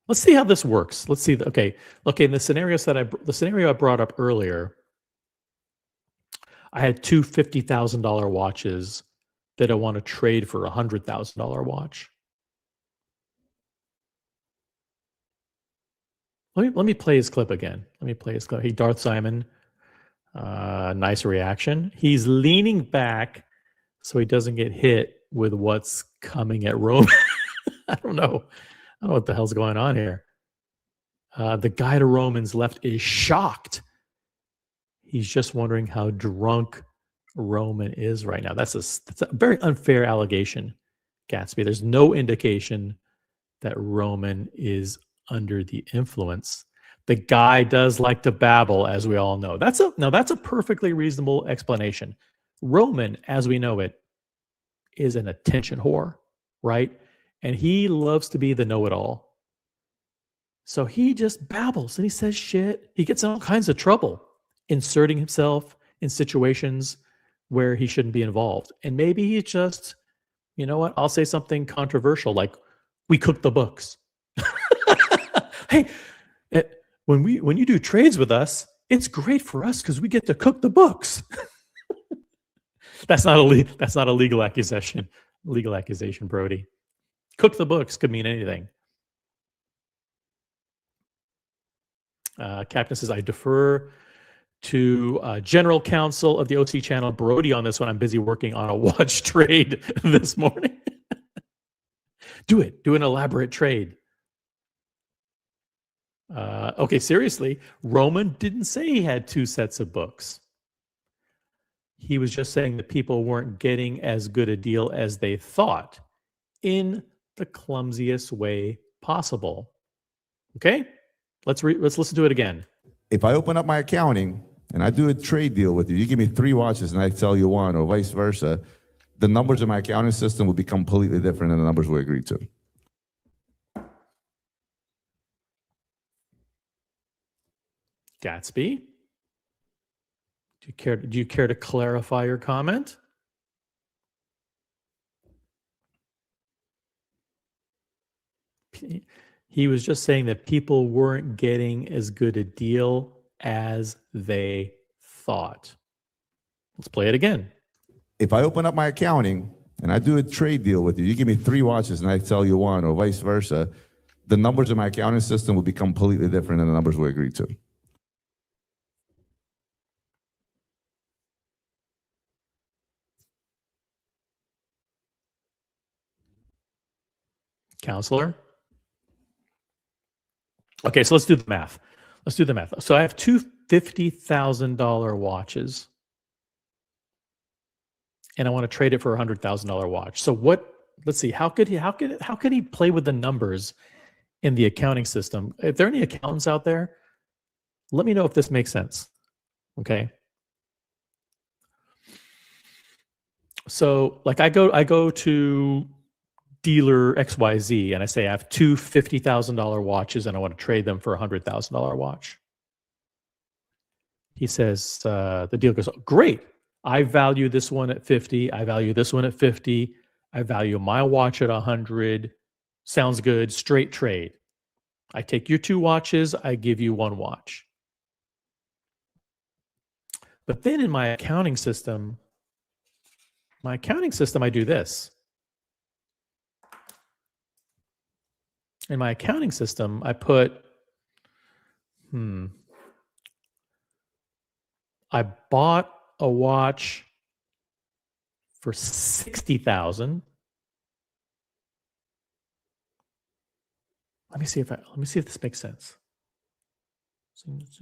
Let's see how this works. Let's see. Okay. In the scenario I brought up earlier, I had two $50,000 watches that I want to trade for a $100,000 watch. Let me play his clip again. Let me play his clip. Hey, Darth Simon, nice reaction. He's leaning back so he doesn't get hit with what's coming at Rome. I don't know what the hell's going on here. The guy to Roman's left is shocked. He's just wondering how drunk Roman is right now. That's a very unfair allegation, Gatsby. There's no indication that Roman is under the influence. The guy does like to babble, as we all know. That's a perfectly reasonable explanation. Roman, as we know it, is an attention whore, right? And he loves to be the know-it-all. So he just babbles and he says shit. He gets in all kinds of trouble inserting himself in situations where he shouldn't be involved. And maybe he just, you know what? I'll say something controversial like, we cook the books. Hey, when you do trades with us, it's great for us because we get to cook the books. That's not a legal accusation. Legal accusation, Brody. Cook the books could mean anything. Captain says, I defer to general counsel of the OC channel, Brody, on this one. I'm busy working on a watch trade this morning. Do an elaborate trade. Okay, seriously, Roman didn't say he had two sets of books. He was just saying that people weren't getting as good a deal as they thought in the clumsiest way possible. Okay? Let's listen to it again. If I open up my accounting and I do a trade deal with you, you give me 3 watches and I sell you 1, or vice versa, the numbers in my accounting system will be completely different than the numbers we agreed to. Gatsby, do you care to clarify your comment? He was just saying that people weren't getting as good a deal as they thought. Let's play it again. If I open up my accounting and I do a trade deal with you, you give me 3 watches and I sell you 1, or vice versa, the numbers in my accounting system will be completely different than the numbers we agreed to. Counselor? Okay, so let's do the math. So I have two $50,000 watches, and I want to trade it for a $100,000 watch. So let's see, how could he play with the numbers in the accounting system? If there are any accountants out there, let me know if this makes sense. Okay. So like I go to dealer XYZ and I say I have two $50,000 watches and I want to trade them for a $100,000 watch. He says, the dealer goes, great. I value this one at 50. I value this one at 50. I value my watch at 100. Sounds good. Straight trade. I take your 2 watches. I give you 1 watch. But then in my accounting system, I do this. In my accounting system, I put, I bought a watch for $60,000. Let me see if this makes sense. Let's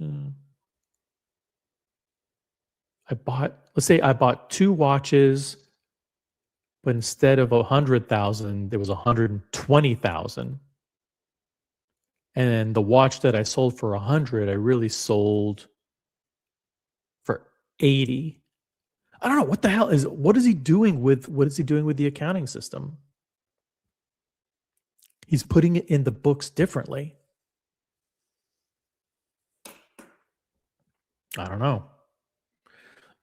say I bought 2 watches, but instead of 100,000, there was 120,000. And the watch that I sold for 100, I really sold for 80. I don't know what the hell what is he doing with the accounting system? He's putting it in the books differently. I don't know.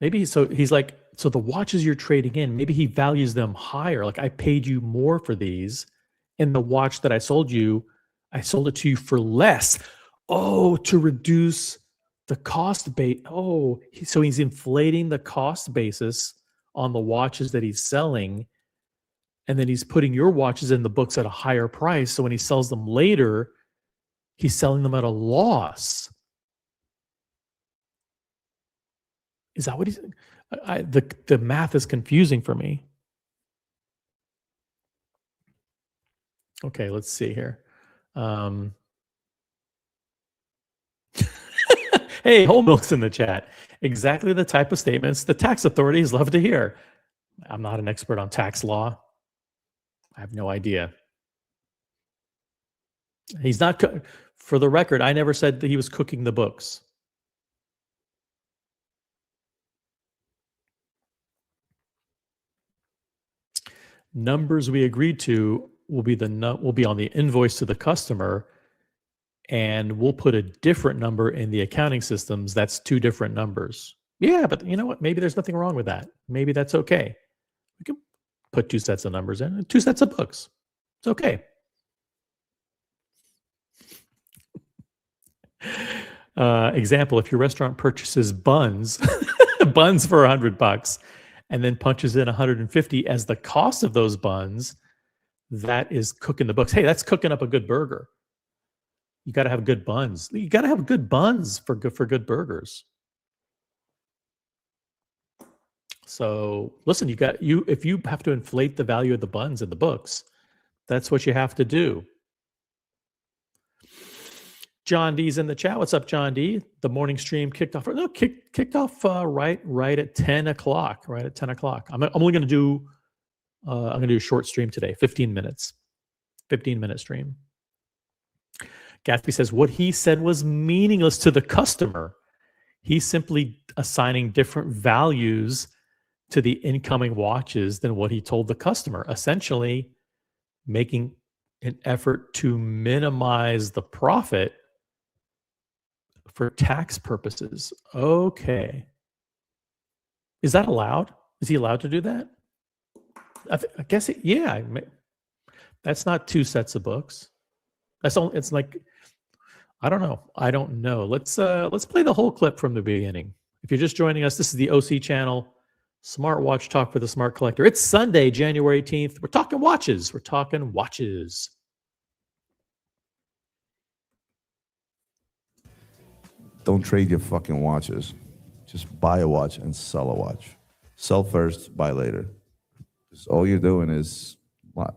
Maybe so he's like, so the watches you're trading in, maybe he values them higher. Like I paid you more for these, and the watch that I sold you, I sold it to you for less. Oh, to reduce the cost base. Oh, so he's inflating the cost basis on the watches that he's selling, and then he's putting your watches in the books at a higher price. So when he sells them later, he's selling them at a loss. Is that what he's? The math is confusing for me. Okay, let's see here. Hey, Whole Milk's in the chat. Exactly the type of statements the tax authorities love to hear. I'm not an expert on tax law. I have no idea. He's not, for the record, I never said that he was cooking the books. Numbers we agreed to will be on the invoice to the customer, and we'll put a different number in the accounting systems. That's two different numbers. Yeah, but you know what? Maybe there's nothing wrong with that. Maybe that's okay. We can put two sets of numbers in and two sets of books. It's okay. Example, if your restaurant purchases buns, buns for $100 and then punches in 150 as the cost of those buns, that is cooking the books. Hey, that's cooking up a good burger. You got to have good buns. You got to have good buns for good burgers. So listen, if you have to inflate the value of the buns in the books, that's what you have to do. John D's in the chat. What's up, John D? The morning stream kicked off. No, kicked off right at 10 o'clock. Right at 10 o'clock. I'm only going to do. I'm going to do a short stream today, 15 minutes, 15-minute stream. Gatsby says what he said was meaningless to the customer. He's simply assigning different values to the incoming watches than what he told the customer, essentially making an effort to minimize the profit for tax purposes. Okay. Is that allowed? Is he allowed to do that? I guess, yeah. That's not two sets of books. It's like, I don't know. Let's play the whole clip from the beginning. If you're just joining us, this is the OC channel, Smartwatch Talk for the Smart Collector. It's Sunday, January 18th. We're talking watches. Don't trade your fucking watches. Just buy a watch and sell a watch. Sell first, buy later. All you're doing is The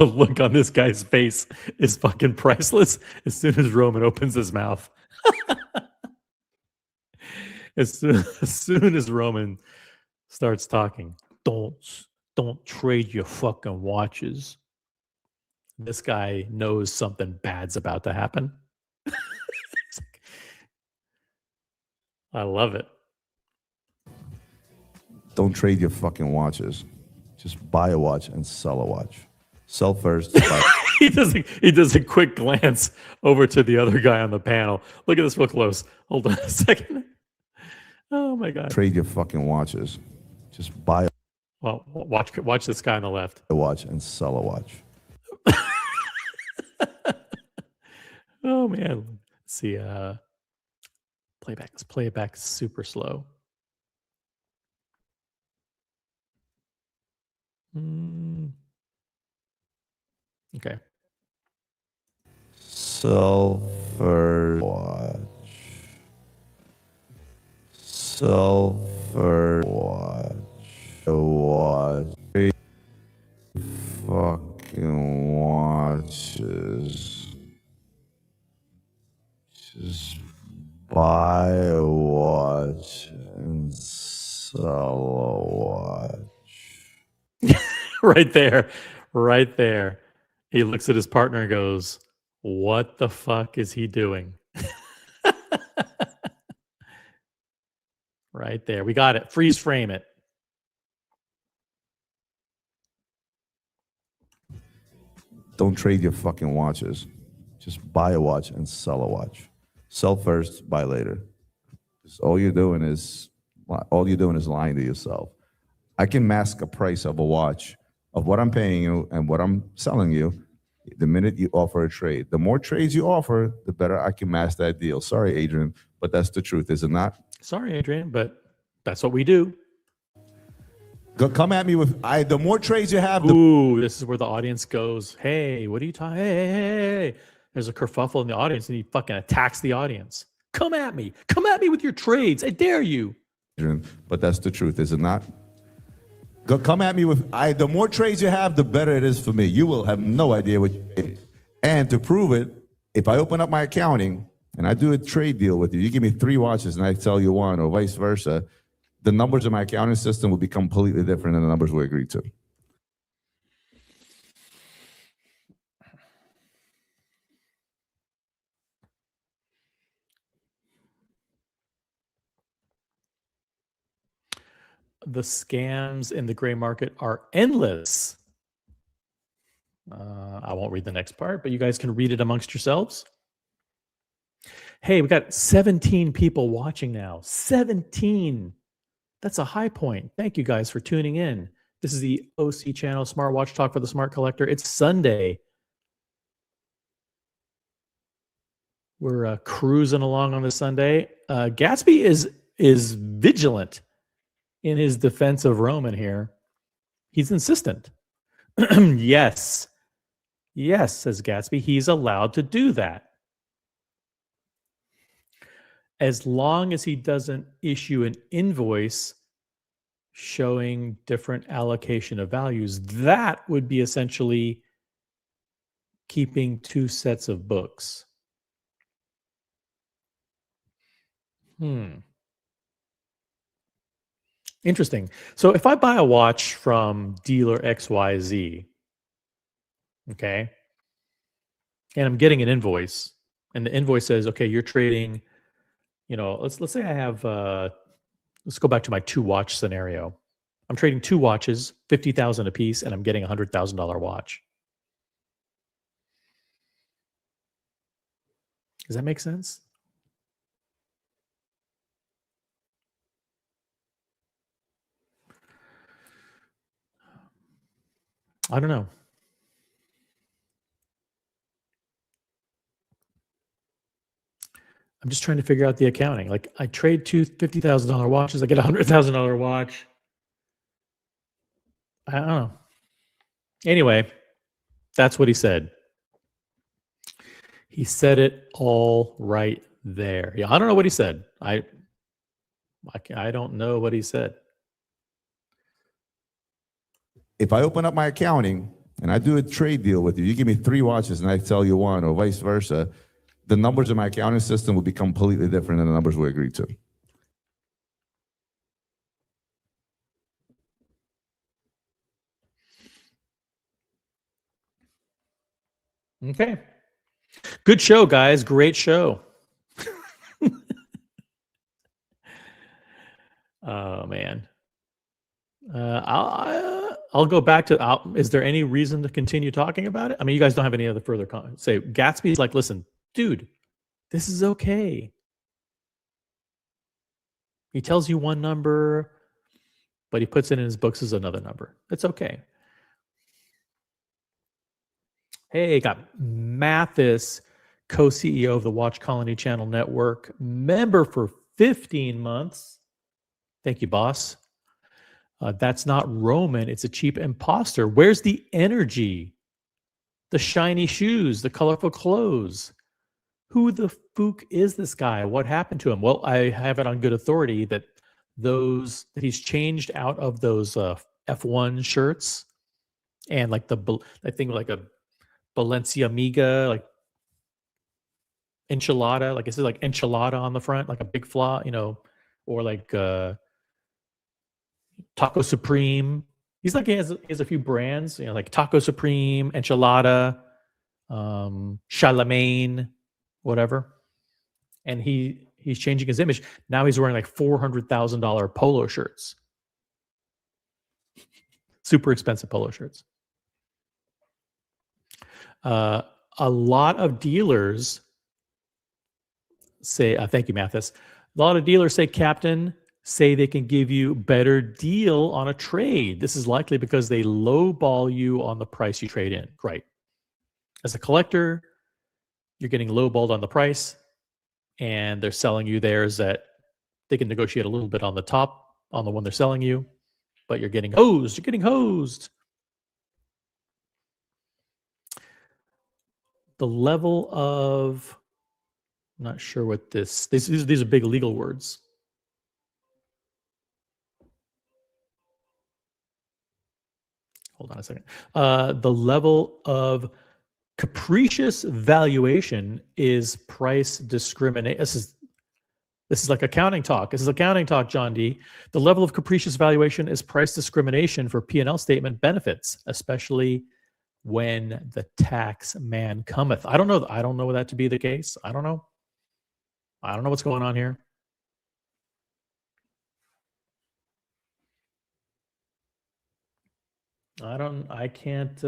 look on this guy's face is fucking priceless as soon as Roman opens his mouth. as soon as Roman starts talking, don't trade your fucking watches. This guy knows something bad's about to happen. I love it. Don't trade your fucking watches. Just buy a watch and sell a watch. Sell first. Buy. He does a quick glance over to the other guy on the panel. Look at this real close. Hold on a second. Oh my God. Trade your fucking watches. Just buy Well, watch this guy on the left. a watch and sell a watch. Oh man. Let's see. Playback. Let's play it back super slow. Okay. Sell first watch. Sell first watch. Watch. Fucking watches. Just buy a watch and sell a watch. Right there. He looks at his partner and goes, "What the fuck is he doing?" Right there. We got it. Freeze frame it. Don't trade your fucking watches. Just buy a watch and sell a watch. Sell first, buy later. All you're doing is lying to yourself. I can mask a price of a watch of what I'm paying you and what I'm selling you the minute you offer a trade. The more trades you offer, the better I can mask that deal. Sorry, Adrian, but that's the truth, is it not? Sorry, Adrian, but that's what we do. Come at me with the more trades you have. Ooh, this is where the audience goes, hey, what are you talking? Hey. There's a kerfuffle in the audience, and he fucking attacks the audience. Come at me with your trades. I dare you. But that's the truth, is it not? Come at me with the more trades you have, the better it is for me. You will have no idea what you did. And to prove it, if I open up my accounting and I do a trade deal with you, you give me 3 watches and I sell you 1, or vice versa, the numbers in my accounting system will be completely different than the numbers we agreed to. The scams in the gray market are endless. I won't read the next part, but you guys can read it amongst yourselves. Hey, we got 17 people watching now. 17. That's a high point. Thank you guys for tuning in. This is the OC channel, Smartwatch Talk for the Smart Collector. It's Sunday. We're cruising along on this Sunday. Gatsby is vigilant in his defense of Roman here. He's insistent. Yes, says Gatsby, he's allowed to do that. As long as he doesn't issue an invoice showing different allocation of values, that would be essentially keeping 2 sets of books. Interesting. So if I buy a watch from dealer XYZ, okay, and I'm getting an invoice, and the invoice says, okay, you're trading, let's say I have, let's go back to my 2 watch scenario. I'm trading 2 watches, $50,000 a piece, and I'm getting a $100,000 watch. Does that make sense? I don't know. I'm just trying to figure out the accounting. Like, I trade 2 $50,000 watches, I get a $100,000 watch. I don't know. Anyway, that's what he said. He said it all right there. Yeah, I don't know what he said. I don't know what he said. If I open up my accounting and I do a trade deal with you, you give me 3 watches and I sell you 1, or vice versa, the numbers in my accounting system will be completely different than the numbers we agreed to. Okay. Good show, guys. Great show. Oh, man. I'll go back to, is there any reason to continue talking about it? I mean, you guys don't have any other further comments. Say, Gatsby's like, listen, dude, this is okay. He tells you one number, but he puts it in his books as another number. It's okay. Hey, got Mathis, co-CEO of the Watch Colony Channel Network, member for 15 months. Thank you, boss. That's not Roman. It's a cheap imposter. Where's the energy? The shiny shoes, the colorful clothes. Who the fook is this guy? What happened to him? Well, I have it on good authority that he's changed out of those F1 shirts and like I think like a Balenciaga, like enchilada, like it says like enchilada on the front, like a big flaw, or like Taco Supreme. He's like, he has a few brands, like Taco Supreme, enchilada, Charlemagne, whatever. And he's changing his image. Now he's wearing like $400,000 polo shirts. Super expensive polo shirts. A lot of dealers say, thank you, Mathis. A lot of dealers say, Captain, say they can give you better deal on a trade. This is likely because they lowball you on the price you trade in. Right. As a collector, you're getting lowballed on the price, and they're selling you theirs that they can negotiate a little bit on the top on the one they're selling you, but you're getting hosed. You're getting hosed. The level of, I'm not sure what these are big legal words. Hold on a second. The level of capricious valuation is price discrimination. This is like accounting talk. This is accounting talk, John D. The level of capricious valuation is price discrimination for P&L statement benefits, especially when the tax man cometh. I don't know that to be the case. I don't know what's going on here. I can't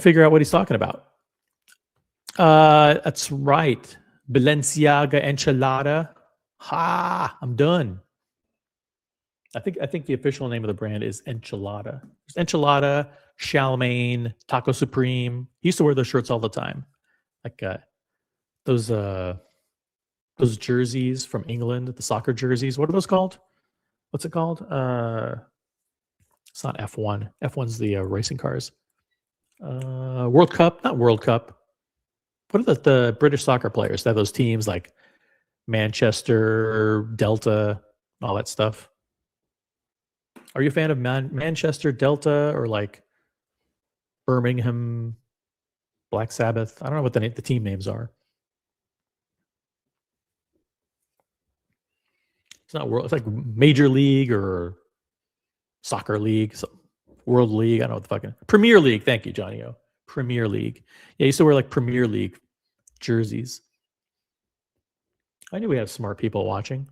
figure out what he's talking about. That's right. Balenciaga enchilada. I'm done. I think the official name of the brand is Enchilada. There's Enchilada, Charlemagne, Taco Supreme. He used to wear those shirts all the time. Like those jerseys from England, the soccer jerseys. What are those called? What's it called? It's not F1. F1's the racing cars. World Cup, not World Cup. What are the British soccer players? They have those teams like Manchester, Delta, all that stuff. Are you a fan of Manchester, Delta, or like Birmingham, Black Sabbath? I don't know what the team names are. It's not world. It's like Major League or Soccer League, World League. I don't know what the fucking Premier League. Thank you, Johnny O. Premier League. Yeah, I used to wear like Premier League jerseys. I knew we have smart people watching.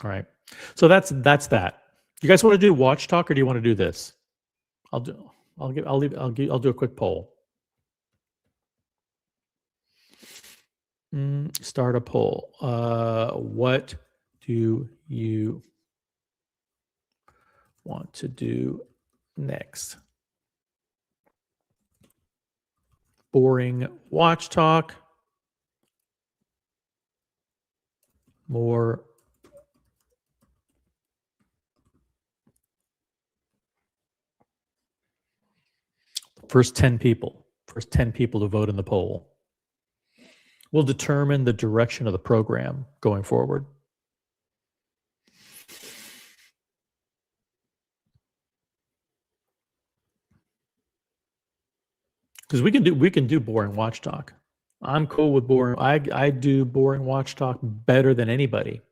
All right, so that's that. You guys want to do watch talk, or do you want to do this? I'll do a quick poll. Start a poll. What do you want to do next? Boring watch talk. More first 10 people to vote in the poll will determine the direction of the program going forward. Because we can do boring watch talk. I'm cool with boring. I do boring watch talk better than anybody.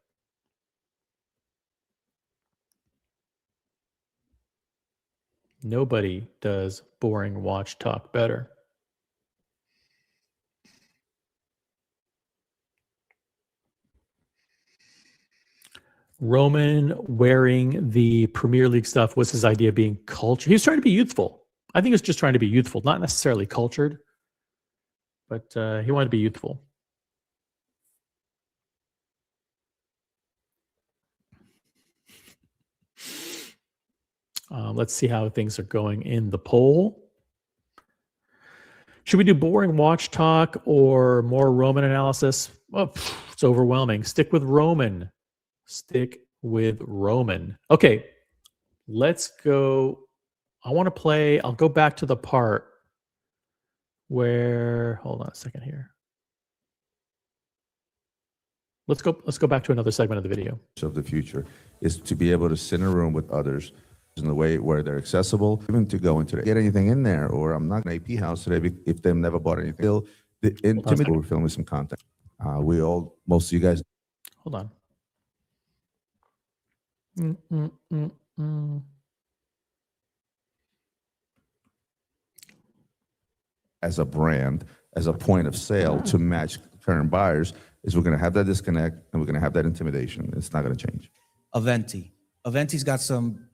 Nobody does boring watch talk better. Roman wearing the Premier League stuff was his idea of being cultured. He was trying to be youthful. I think he was just trying to be youthful, not necessarily cultured, but he wanted to be youthful. Let's see how things are going in the poll. Should we do boring watch talk or more Roman analysis? Oh, it's overwhelming. Stick with Roman. Okay, let's go. I want to play. I'll go back to the part where, hold on a second here. Let's go back to another segment of the video. Of the future is to be able to sit in a room with others in the way where they're accessible, even to go into get anything in there, or I'm not going to AP house today if they've never bought anything. We're filming some content. Most of you guys. Hold on. As a brand, as a point of sale to match current buyers, is we're going to have that disconnect and we're going to have that intimidation. It's not going to change. Aventi's got some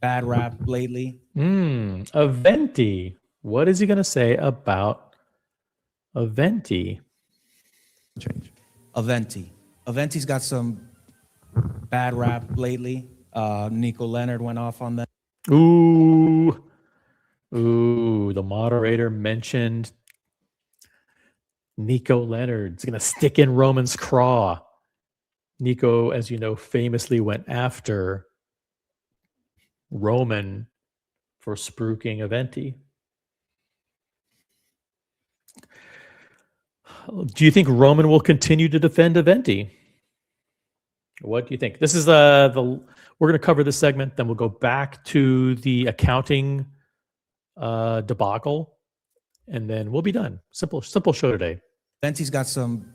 bad rap lately. Aventi. What is he going to say about Aventi. Change. Aventi's got some bad rap lately. Nico Leonard went off on them. Ooh, the moderator mentioned Nico Leonard's going to stick in Roman's craw. Nico, as you know, famously went after Roman for spruiking Aventi. Do you think Roman will continue to defend Aventi? What do you think? This is we're going to cover this segment, then we'll go back to the accounting debacle, and then we'll be done. Simple show today. Aventi's got some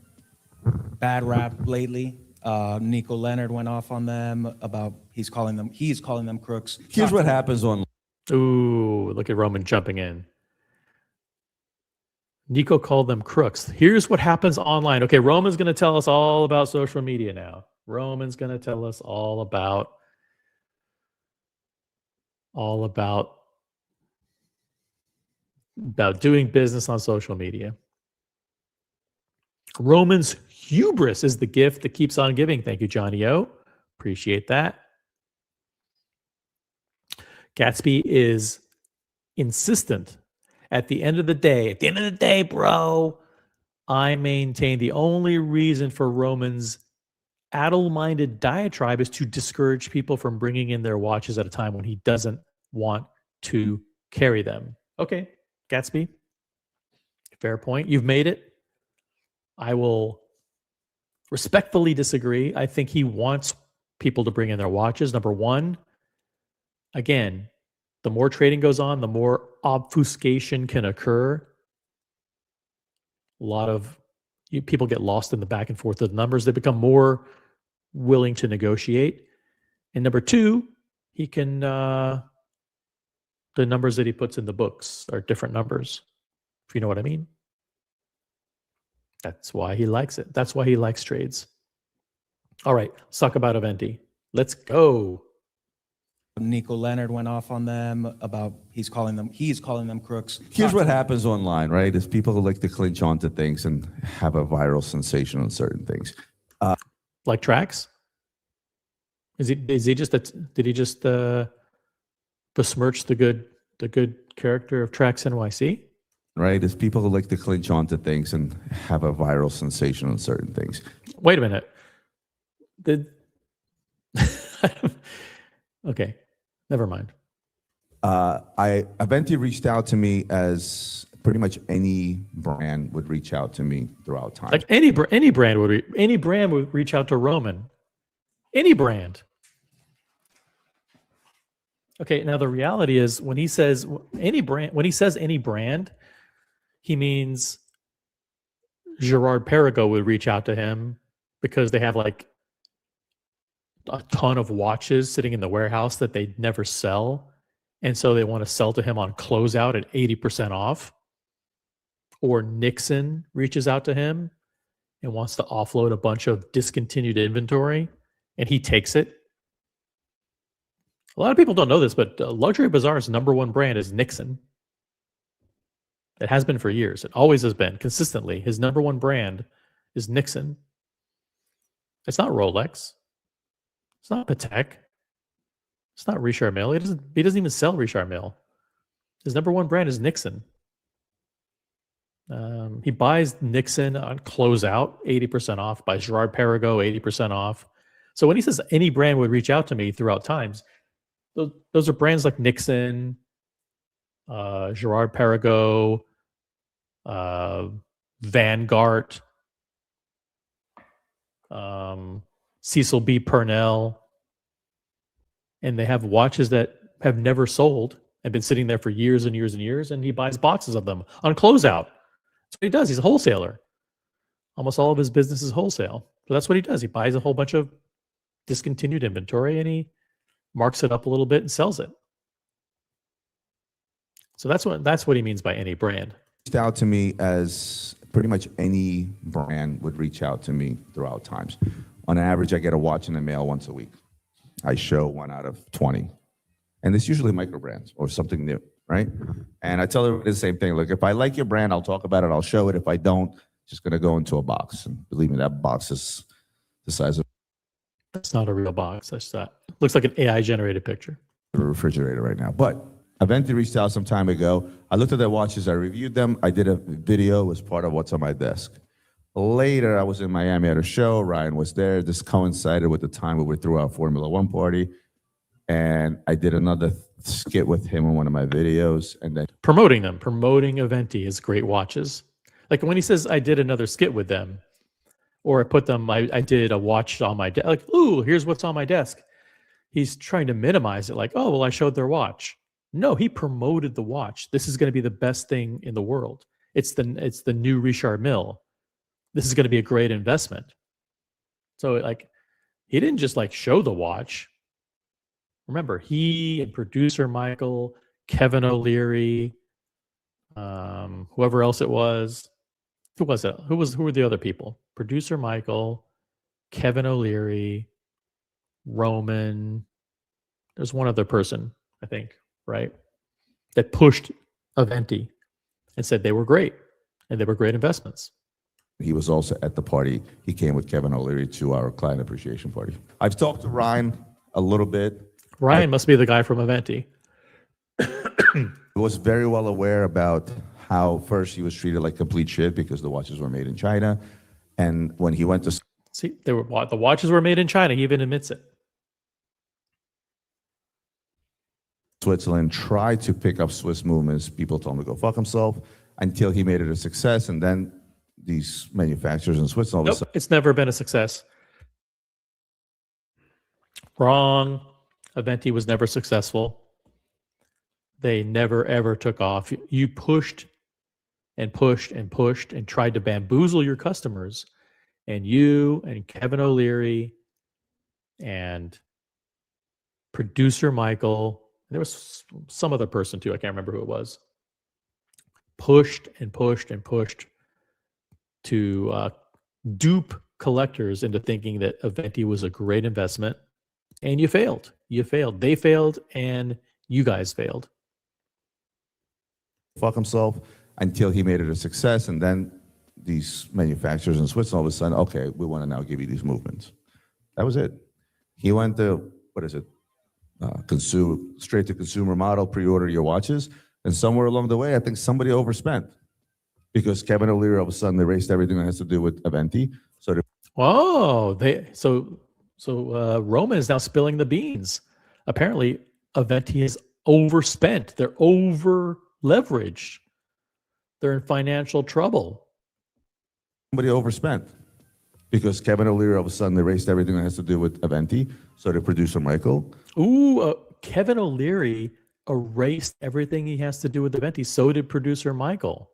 bad rap lately. Nico Leonard went off on them about he's calling them crooks. Here's what happens on. Ooh, look at Roman jumping in. Nico called them crooks. Here's what happens online. Okay, Roman's going to tell us all about social media now. Roman's going to tell us all about doing business on social media. Roman's hubris is the gift that keeps on giving. Thank you, Johnny O. Appreciate that. Gatsby is insistent. At the end of the day, bro, I maintain the only reason for Roman's addle-minded diatribe is to discourage people from bringing in their watches at a time when he doesn't want to carry them. Okay, Gatsby, fair point. You've made it. I will respectfully disagree. I think he wants people to bring in their watches. Number one, again, the more trading goes on, the more obfuscation can occur. A lot of people get lost in the back and forth of the numbers. They become more willing to negotiate. And number two, he can, the numbers that he puts in the books are different numbers, if you know what I mean. That's why he likes it. That's why he likes trades. All right, let's talk about Aventi. Let's go. Nico Leonard went off on them about he's calling them crooks. Here's what happens online, right? Is people who like to clinch onto things and have a viral sensation on certain things. Like Trax? Did he just besmirch the good character of Trax NYC? Right? Is people who like to clinch onto things and have a viral sensation on certain things. Wait a minute. Okay, never mind. Aventi reached out to me as pretty much any brand would reach out to me throughout time. Like any brand would reach out to Roman. Any brand. Okay, now the reality is when he says any brand, he means Gerard Perregaux would reach out to him because they have like a ton of watches sitting in the warehouse that they never sell. And so they want to sell to him on closeout at 80% off. Or Nixon reaches out to him and wants to offload a bunch of discontinued inventory, and he takes it. A lot of people don't know this, but Luxury Bazaar's number one brand is Nixon. It has been for years. It always has been, consistently. His number one brand is Nixon. It's not Rolex. It's not Patek. It's not Richard Mille. He doesn't even sell Richard Mille. His number one brand is Nixon. He buys Nixon on closeout, 80% off, buys Gerard Perregaux, 80% off. So when he says any brand would reach out to me throughout times, those are brands like Nixon, Gerard Perregaux, Vanguard, Cecil B. Purnell, and they have watches that have never sold and been sitting there for years and years and years, and he buys boxes of them on closeout. That's what he does. He's a wholesaler. Almost all of his business is wholesale. So that's what he does. He buys a whole bunch of discontinued inventory and he marks it up a little bit and sells it. So that's what he means by any brand. Reached out to me as pretty much any brand would reach out to me throughout times. On average, I get a watch in the mail once a week. I show 1 out of 20. And it's usually micro brands or something new. right? And I tell everybody the same thing. Look, if I like your brand, I'll talk about it, I'll show it. If I don't, it's just going to go into a box. And believe me, that box is the size of That's not a real box. That's that. Looks like an AI generated picture. a refrigerator right now. But Aventi reached out some time ago. I looked at their watches, I reviewed them. I did a video as part of what's on my desk. Later, I was in Miami at a show. Ryan was there. This coincided with the time we were through our Formula One party. And I did another skit with him in one of my videos. And then Promoting them, promoting Aventi is great watches. Like when he says, I did another skit with them, or I put them, I did a watch on my desk, like, ooh, here's what's on my desk. He's trying to minimize it, like, oh, well, I showed their watch. No, he promoted the watch. This is going to be the best thing in the world. It's the new Richard Mille. This is going to be a great investment. So like, he didn't just like show the watch. Remember, he and producer Michael, Kevin O'Leary, whoever else it was. Who was it? Who were the other people? Producer Michael, Kevin O'Leary, Roman. There's one other person, I think, right? That pushed Aventi and said they were great and they were great investments. he was also at the party. He came with Kevin O'Leary to our client appreciation party. I've talked to Ryan a little bit. Ryan must be the guy from Aventi. He was very well aware about how first he was treated like complete shit because the watches were made in China. And when he went to See, the watches were made in China. He even admits it. Switzerland, tried to pick up Swiss movements, people told him to go fuck himself until he made it a success. And then these manufacturers in Switzerland, all of a Nope, it's never been a success. Wrong. Aventi was never successful. They never, ever took off. You pushed and pushed and pushed and tried to bamboozle your customers. And you and Kevin O'Leary and producer Michael, there was some other person too, I can't remember who it was, pushed and pushed and pushed to dupe collectors into thinking that Aventi was a great investment. And you failed. You failed. They failed, and you guys failed. fuck himself until he made it a success. And then these manufacturers in Switzerland, all of a sudden, okay, we want to now give you these movements. That was it. He went to, what is it? Straight to consumer model, pre-order your watches. And somewhere along the way, I think somebody overspent because Kevin O'Leary, all of a sudden, erased everything that has to do with Aventi. So Roman is now spilling the beans. Apparently, Aventi is overspent. They're over leveraged. They're in financial trouble. Somebody overspent because Kevin O'Leary, all of a sudden, erased everything that has to do with Aventi. So did producer Michael. Kevin O'Leary erased everything he has to do with Aventi. So did producer Michael.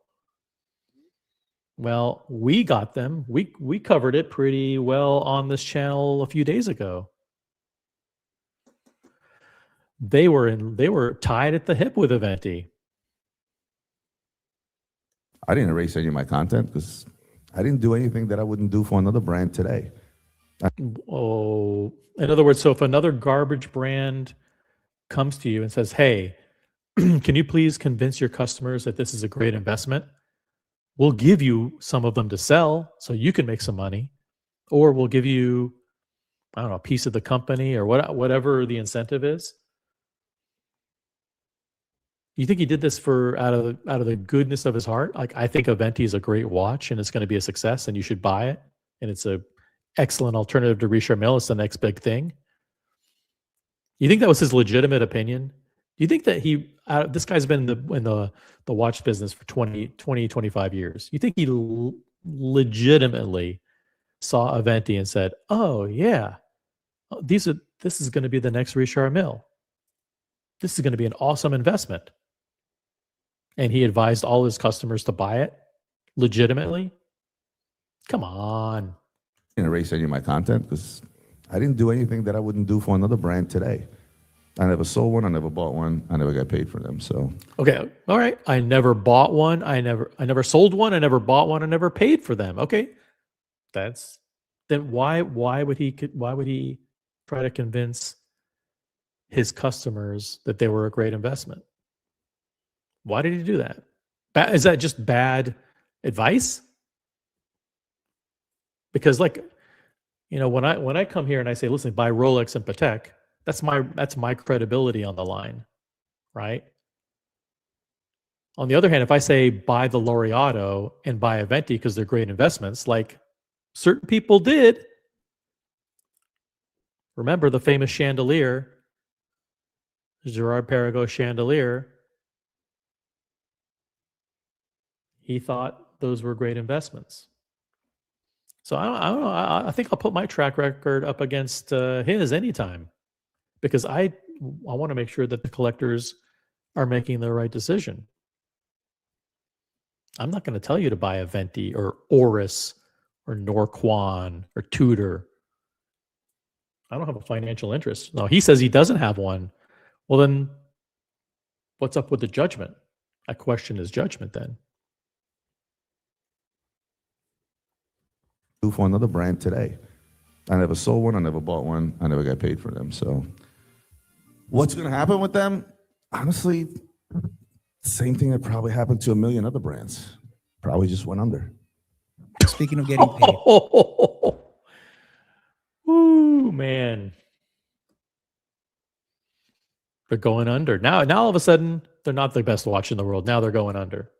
Well, we got them. We covered it pretty well on this channel a few days ago. They were tied at the hip with Aventi. I didn't erase any of my content because I didn't do anything that I wouldn't do for another brand today. Oh, in other words, so if another garbage brand comes to you and says, "Hey, can you please convince your customers that this is a great investment? We'll give you some of them to sell so you can make some money, or we'll give you, I don't know, a piece of the company or whatever the incentive is." You think he did this for out of the goodness of his heart? Like, I think Aventi is a great watch and it's going to be a success and you should buy it. And it's a excellent alternative to Richard Mille. It's the next big thing. You think that was his legitimate opinion? Do you think that this guy's been in the watch business for 25 years? You think he legitimately saw Aventi and said, "Oh yeah, this is going to be the next Richard Mille. This is going to be an awesome investment." And he advised all his customers to buy it legitimately? Come on. I didn't erase any of my content because I didn't do anything that I wouldn't do for another brand today. I never sold one. I never bought one. I never got paid for them. So okay, all right. I never bought one. I never sold one. I never bought one. I never paid for them. Okay, then why would he try to convince his customers that they were a great investment? Why did he do that? Is that just bad advice? Because like, when I come here and I say, listen, buy Rolex and Patek, that's my credibility on the line, right? On the other hand, if I say buy the Laureato and buy a Venti because they're great investments, like certain people did. Remember the famous chandelier, Gerard Perregaux chandelier. He thought those were great investments. So I don't know. I think I'll put my track record up against his anytime, because I want to make sure that the collectors are making the right decision. I'm not going to tell you to buy a Venti or Oris or Norquan or Tudor. I don't have a financial interest. No, he says he doesn't have one. Well, then what's up with the judgment? I question his judgment then. For another brand today. I never sold one. I never bought one. I never got paid for them. So what's going to happen with them? Honestly, same thing that probably happened to a million other brands. Probably just went under. Speaking of getting paid. Ooh, man. They're going under. Now all of a sudden, they're not the best watch in the world. Now they're going under.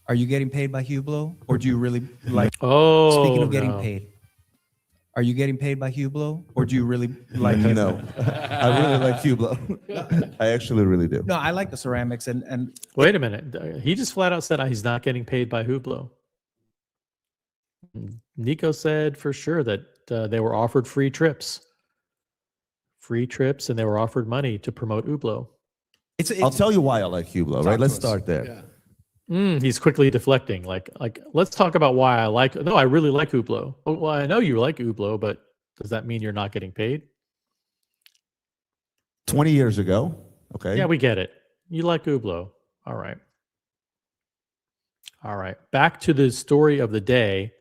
Are you getting paid by Hublot, or do you really like? Oh, speaking of getting no. paid, are you getting paid by Hublot, or do you really like? No, I really like Hublot. I actually really do. No, I like the ceramics, and Wait a minute. He just flat out said he's not getting paid by Hublot. Nico said for sure that they were offered free trips, and they were offered money to promote Hublot. I'll tell you why I like Hublot. Right? Let's start there. Yeah. He's quickly deflecting. Like, let's talk about why I like. No, I really like Hublot. Well, I know you like Hublot, but does that mean you're not getting paid? 20 years ago. Okay. Yeah, we get it. You like Hublot. All right. All right. Back to the story of the day.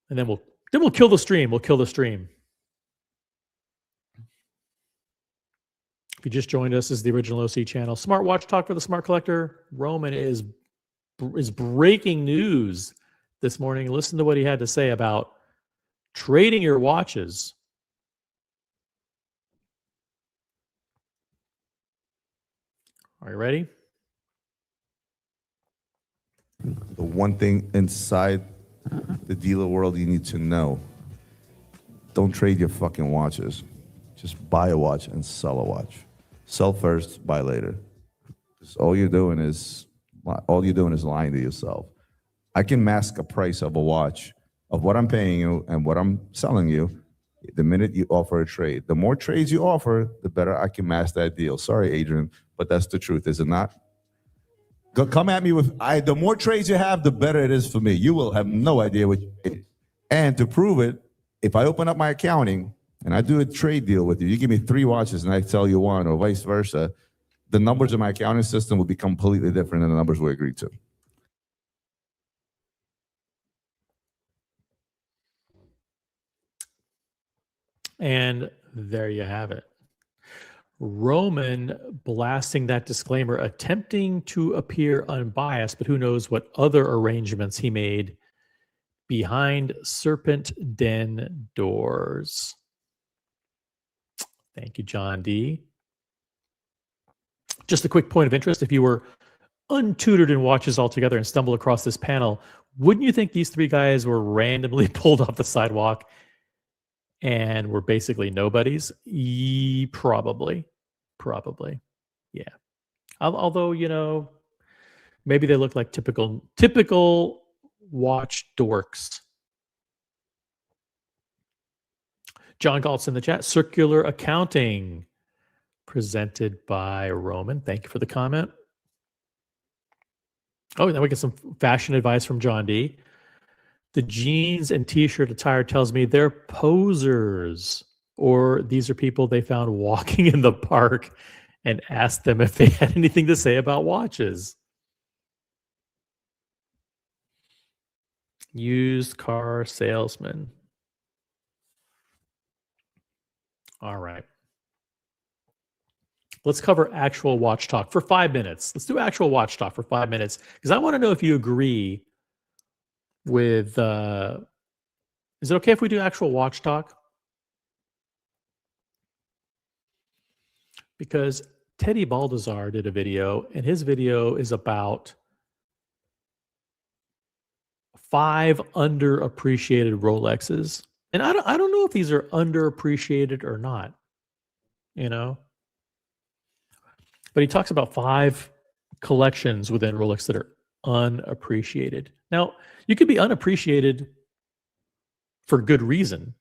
And then we'll kill the stream. We'll kill the stream. If you just joined us, this is the original OC channel. Smartwatch Talk for the Smart Collector. Roman is breaking news this morning. Listen to what he had to say about trading your watches. Are you ready? The one thing inside the dealer world you need to know: don't trade your fucking watches. Just buy a watch and sell a watch. Sell first, buy later. Because all you're doing is lying to yourself. I can mask a price of a watch of what I'm paying you and what I'm selling you the minute you offer a trade. The more trades you offer, the better I can mask that deal. Sorry, Adrian, but that's the truth, is it not? Come at me with, the more trades you have, the better it is for me. You will have no idea what you paid. And to prove it, if I open up my accounting and I do a trade deal with you, you give me 3 watches and I sell you 1, or vice versa, the numbers in my accounting system will be completely different than the numbers we agreed to. And there you have it. Roman blasting that disclaimer, attempting to appear unbiased, but who knows what other arrangements he made behind Serpent Den doors. Thank you, John D. Just a quick point of interest. If you were untutored in watches altogether and stumbled across this panel, wouldn't you think these 3 guys were randomly pulled off the sidewalk and were basically nobodies? Probably. Yeah. Although, maybe they look like typical watch dorks. John Galt's in the chat. Circular accounting presented by Roman. Thank you for the comment. Oh, then we get some fashion advice from John D. The jeans and t-shirt attire tells me they're posers, or these are people they found walking in the park and asked them if they had anything to say about watches. Used car salesman. All right. Let's cover actual watch talk for 5 minutes. Let's do actual watch talk for 5 minutes because I want to know if you agree with. Is it okay if we do actual watch talk? Because Teddy Baldassar did a video, and his video is about 5 underappreciated Rolexes. And I don't know if these are underappreciated or not, you know. But he talks about 5 collections within Rolex that are unappreciated. Now, you could be unappreciated for good reason.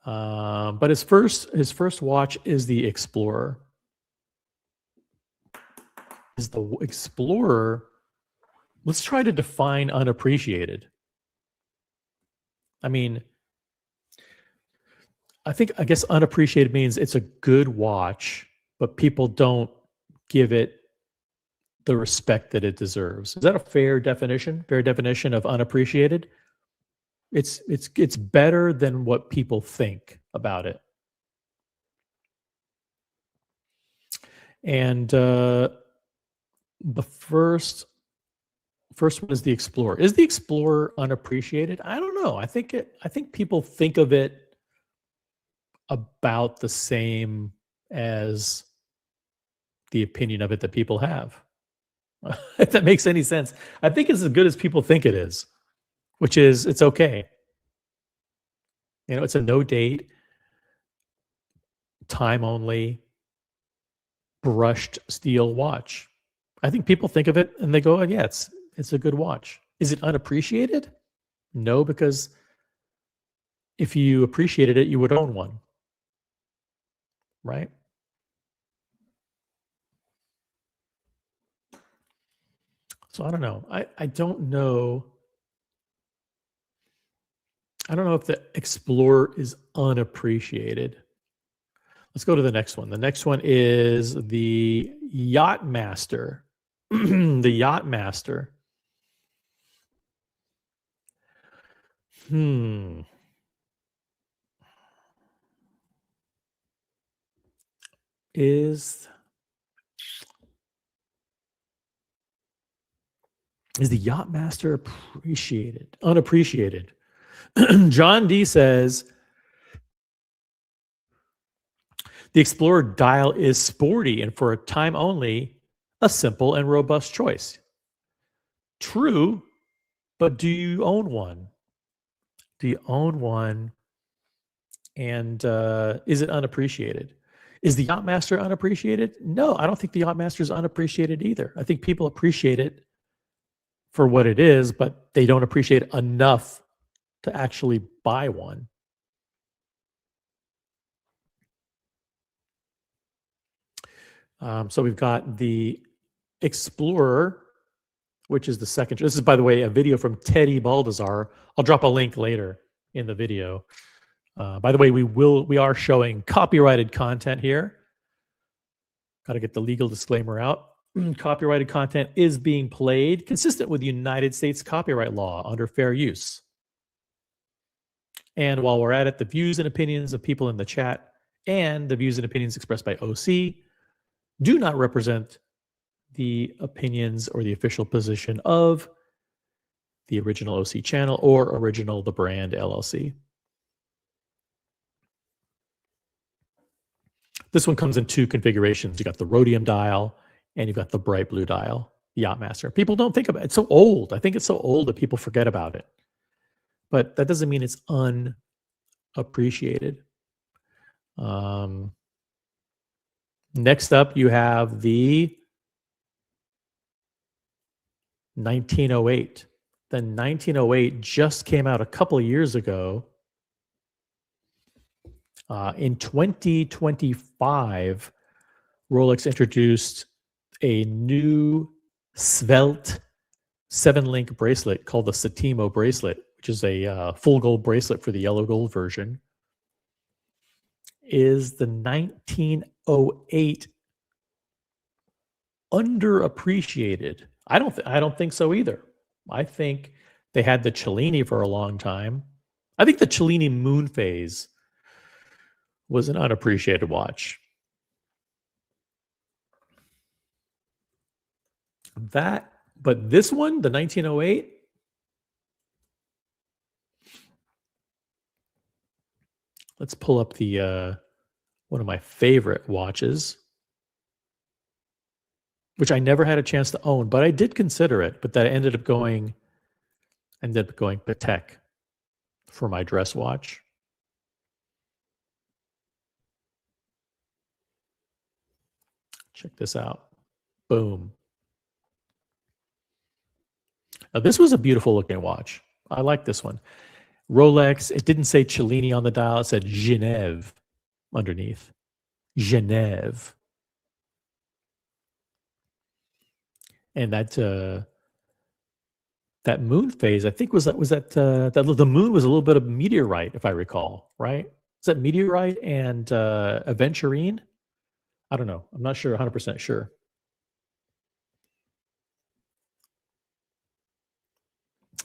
But his first watch is the Explorer. Is the Explorer? Let's try to define unappreciated. I mean, I guess unappreciated means it's a good watch, but people don't give it the respect that it deserves. Is that a fair definition? Fair definition of unappreciated? It's better than what people think about it. And the first one is the Explorer. Is the Explorer unappreciated? I don't know. I think people think of it about the same as the opinion of it that people have. If that makes any sense. I think it's as good as people think it is, which is it's okay. You know, it's a no date, time only, brushed steel watch. I think people think of it and they go, oh, yeah, it's a good watch. Is it unappreciated? No, because if you appreciated it, you would own one. Right? So I don't know. I don't know. I don't know if the Explorer is unappreciated. Let's go to the next one. The next one is the Yachtmaster. The Yachtmaster. Is the Yachtmaster appreciated? Unappreciated. John D says the Explorer dial is sporty and for a time only, a simple and robust choice. True, but do you own one? Do you own one? And is it unappreciated? Is the Yachtmaster unappreciated? No, I don't think the Yachtmaster is unappreciated either. I think people appreciate it for what it is, but they don't appreciate it enough to actually buy one. So we've got the Explorer, which is the second. This is, by the way, a video from Teddy Baldassar. I'll drop a link later in the video. By the way, we are showing copyrighted content here. Got to get the legal disclaimer out. Copyrighted content is being played consistent with United States copyright law under fair use. And while we're at it, the views and opinions of people in the chat and the views and opinions expressed by OC do not represent the opinions or the official position of the original OC channel or original the brand LLC. This one comes in 2 configurations. You got the rhodium dial and you've got the bright blue dial, the Yachtmaster. People don't think about it. It's so old. I think it's so old that people forget about it. But that doesn't mean it's unappreciated. Next up, you have the 1908. The 1908 just came out a couple of years ago. In 2025, Rolex introduced a new svelte 7-link bracelet called the Satimo bracelet, which is a full gold bracelet for the yellow gold version. Is the 1908 underappreciated? I don't think so either. I think they had the Cellini for a long time. I think the Cellini moon phase was an unappreciated watch. But this one, the 1908, let's pull up the one of my favorite watches, which I never had a chance to own, but I did consider it. But that ended up going Patek for my dress watch. Check this out. Boom. Now, this was a beautiful looking watch. I like this one. Rolex. It didn't say Cellini on the dial. It said Genève underneath. Genève. And that moon phase, I think, that the moon was a little bit of meteorite, if I recall, right? Is that meteorite and aventurine? I don't know. I'm not sure, 100% sure.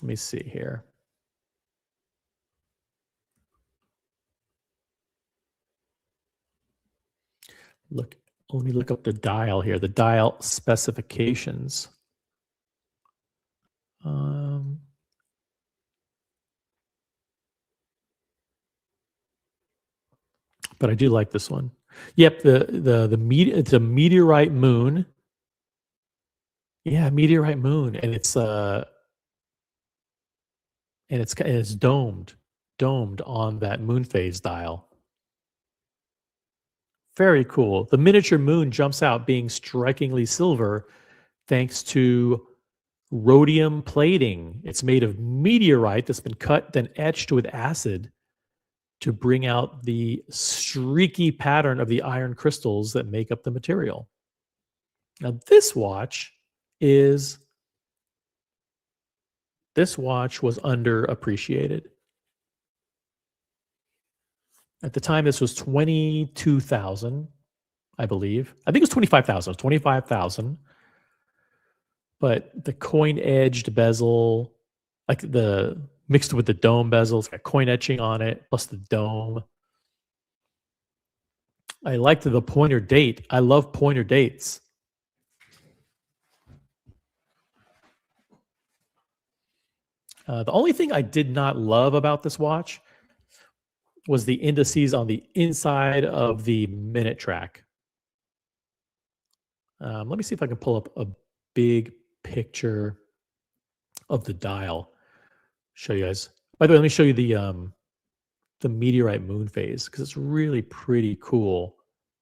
Let me see here. Let me look up the dial here, the dial specifications. But I do like this one. Yep, it's a meteorite moon. Yeah, meteorite moon, and it's domed on that moon phase dial. Very cool. The miniature moon jumps out being strikingly silver thanks to rhodium plating. It's made of meteorite that's been cut, then etched with acid to bring out the streaky pattern of the iron crystals that make up the material. Now, this watch was underappreciated. At the time, this was 22,000, I believe. I think it was 25,000. It was 25,000. But the coin-edged bezel, like mixed with the dome bezel, it's got coin etching on it, plus the dome. I liked the pointer date. I love pointer dates. The only thing I did not love about this watch was the indices on the inside of the minute track. Let me see if I can pull up a big picture of the dial. Show you guys. By the way, let me show you the meteorite moon phase, because it's really pretty cool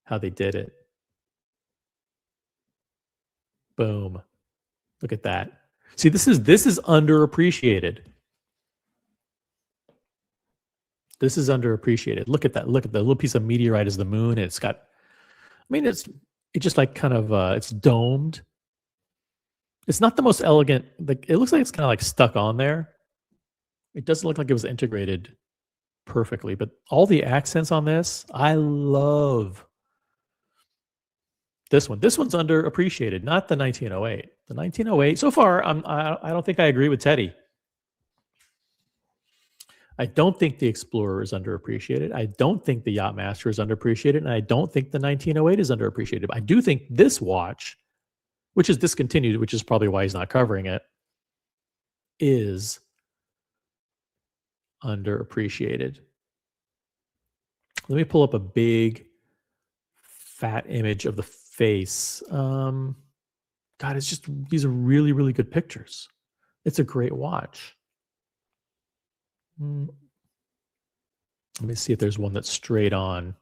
how they did it. Boom. Look at that. See, this is underappreciated. This is underappreciated. Look at that. Look at the little piece of meteorite as the moon. It's got, I mean, it's just like kind of it's domed. It's not the most elegant. Like, it looks like it's kind of like stuck on there. It doesn't look like it was integrated perfectly, but all the accents on this, I love. This one. This one's underappreciated, not the 1908. The 1908. So far, I don't think I agree with Teddy. I don't think the Explorer is underappreciated. I don't think the Yachtmaster is underappreciated, and I don't think the 1908 is underappreciated. I do think this watch, which is discontinued, which is probably why he's not covering it, is underappreciated. Let me pull up a big fat image of the face. God, it's just, these are really, really good pictures. It's a great watch. Let me see if there's one that's straight on.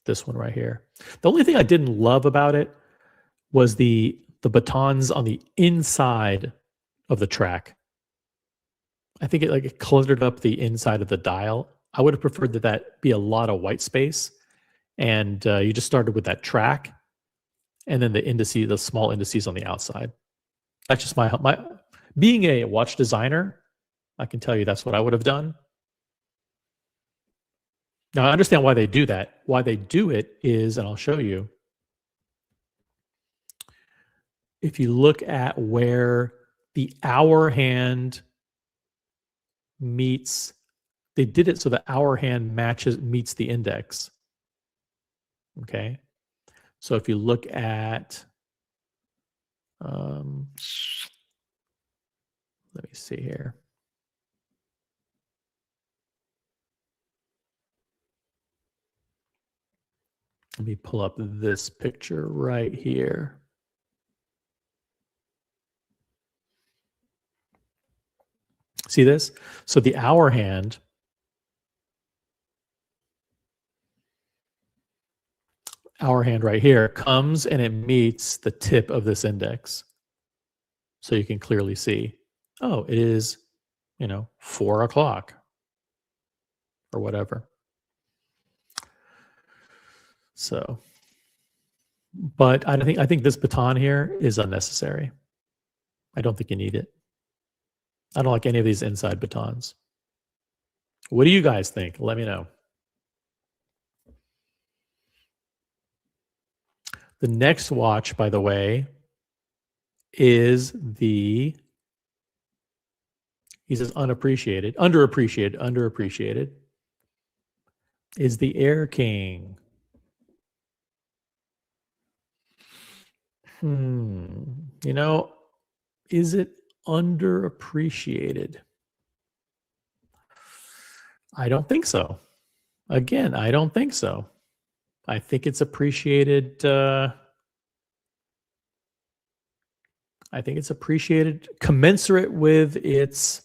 This one right here. The only thing I didn't love about it was the batons on the inside of the track. I think it cluttered up the inside of the dial. I would have preferred that be a lot of white space, and you just started with that track, and then the small indices on the outside. That's just my being a watch designer. I can tell you that's what I would have done. Now I understand why they do that. Why they do it is, and I'll show you. if you look at where the hour hand meets, they did it so the hour hand meets the index. Okay. So if you look at, let me see here. Let me pull up this picture right here. See this? So the hour hand right here comes and it meets the tip of this index. So you can clearly see, oh, it is, 4 o'clock or whatever. So, but I think this baton here is unnecessary. I don't think you need it. I don't like any of these inside batons. What do you guys think? Let me know. The next watch, by the way, is he says underappreciated, is the Air King. Is it underappreciated? I don't think so. Again, I don't think so. I think it's appreciated. I think it's appreciated commensurate with its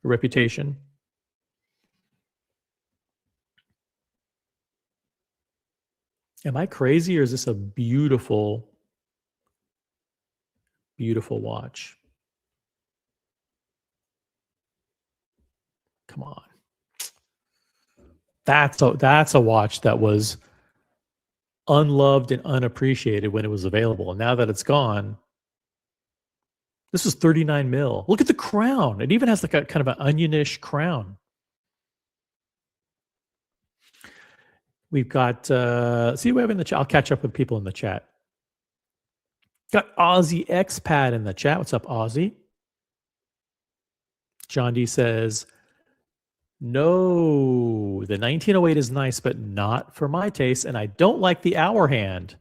reputation. Am I crazy, or is this a beautiful, beautiful watch? Come on. That's a watch that was unloved and unappreciated when it was available. And now that it's gone, this was 39 mil. Look at the crown. It even has like a kind of an onionish crown. We've got, see what we have in the chat. I'll catch up with people in the chat. Got Aussie Expat in the chat. What's up, Aussie? John D says, no, the 1908 is nice, but not for my taste. And I don't like the hour hand.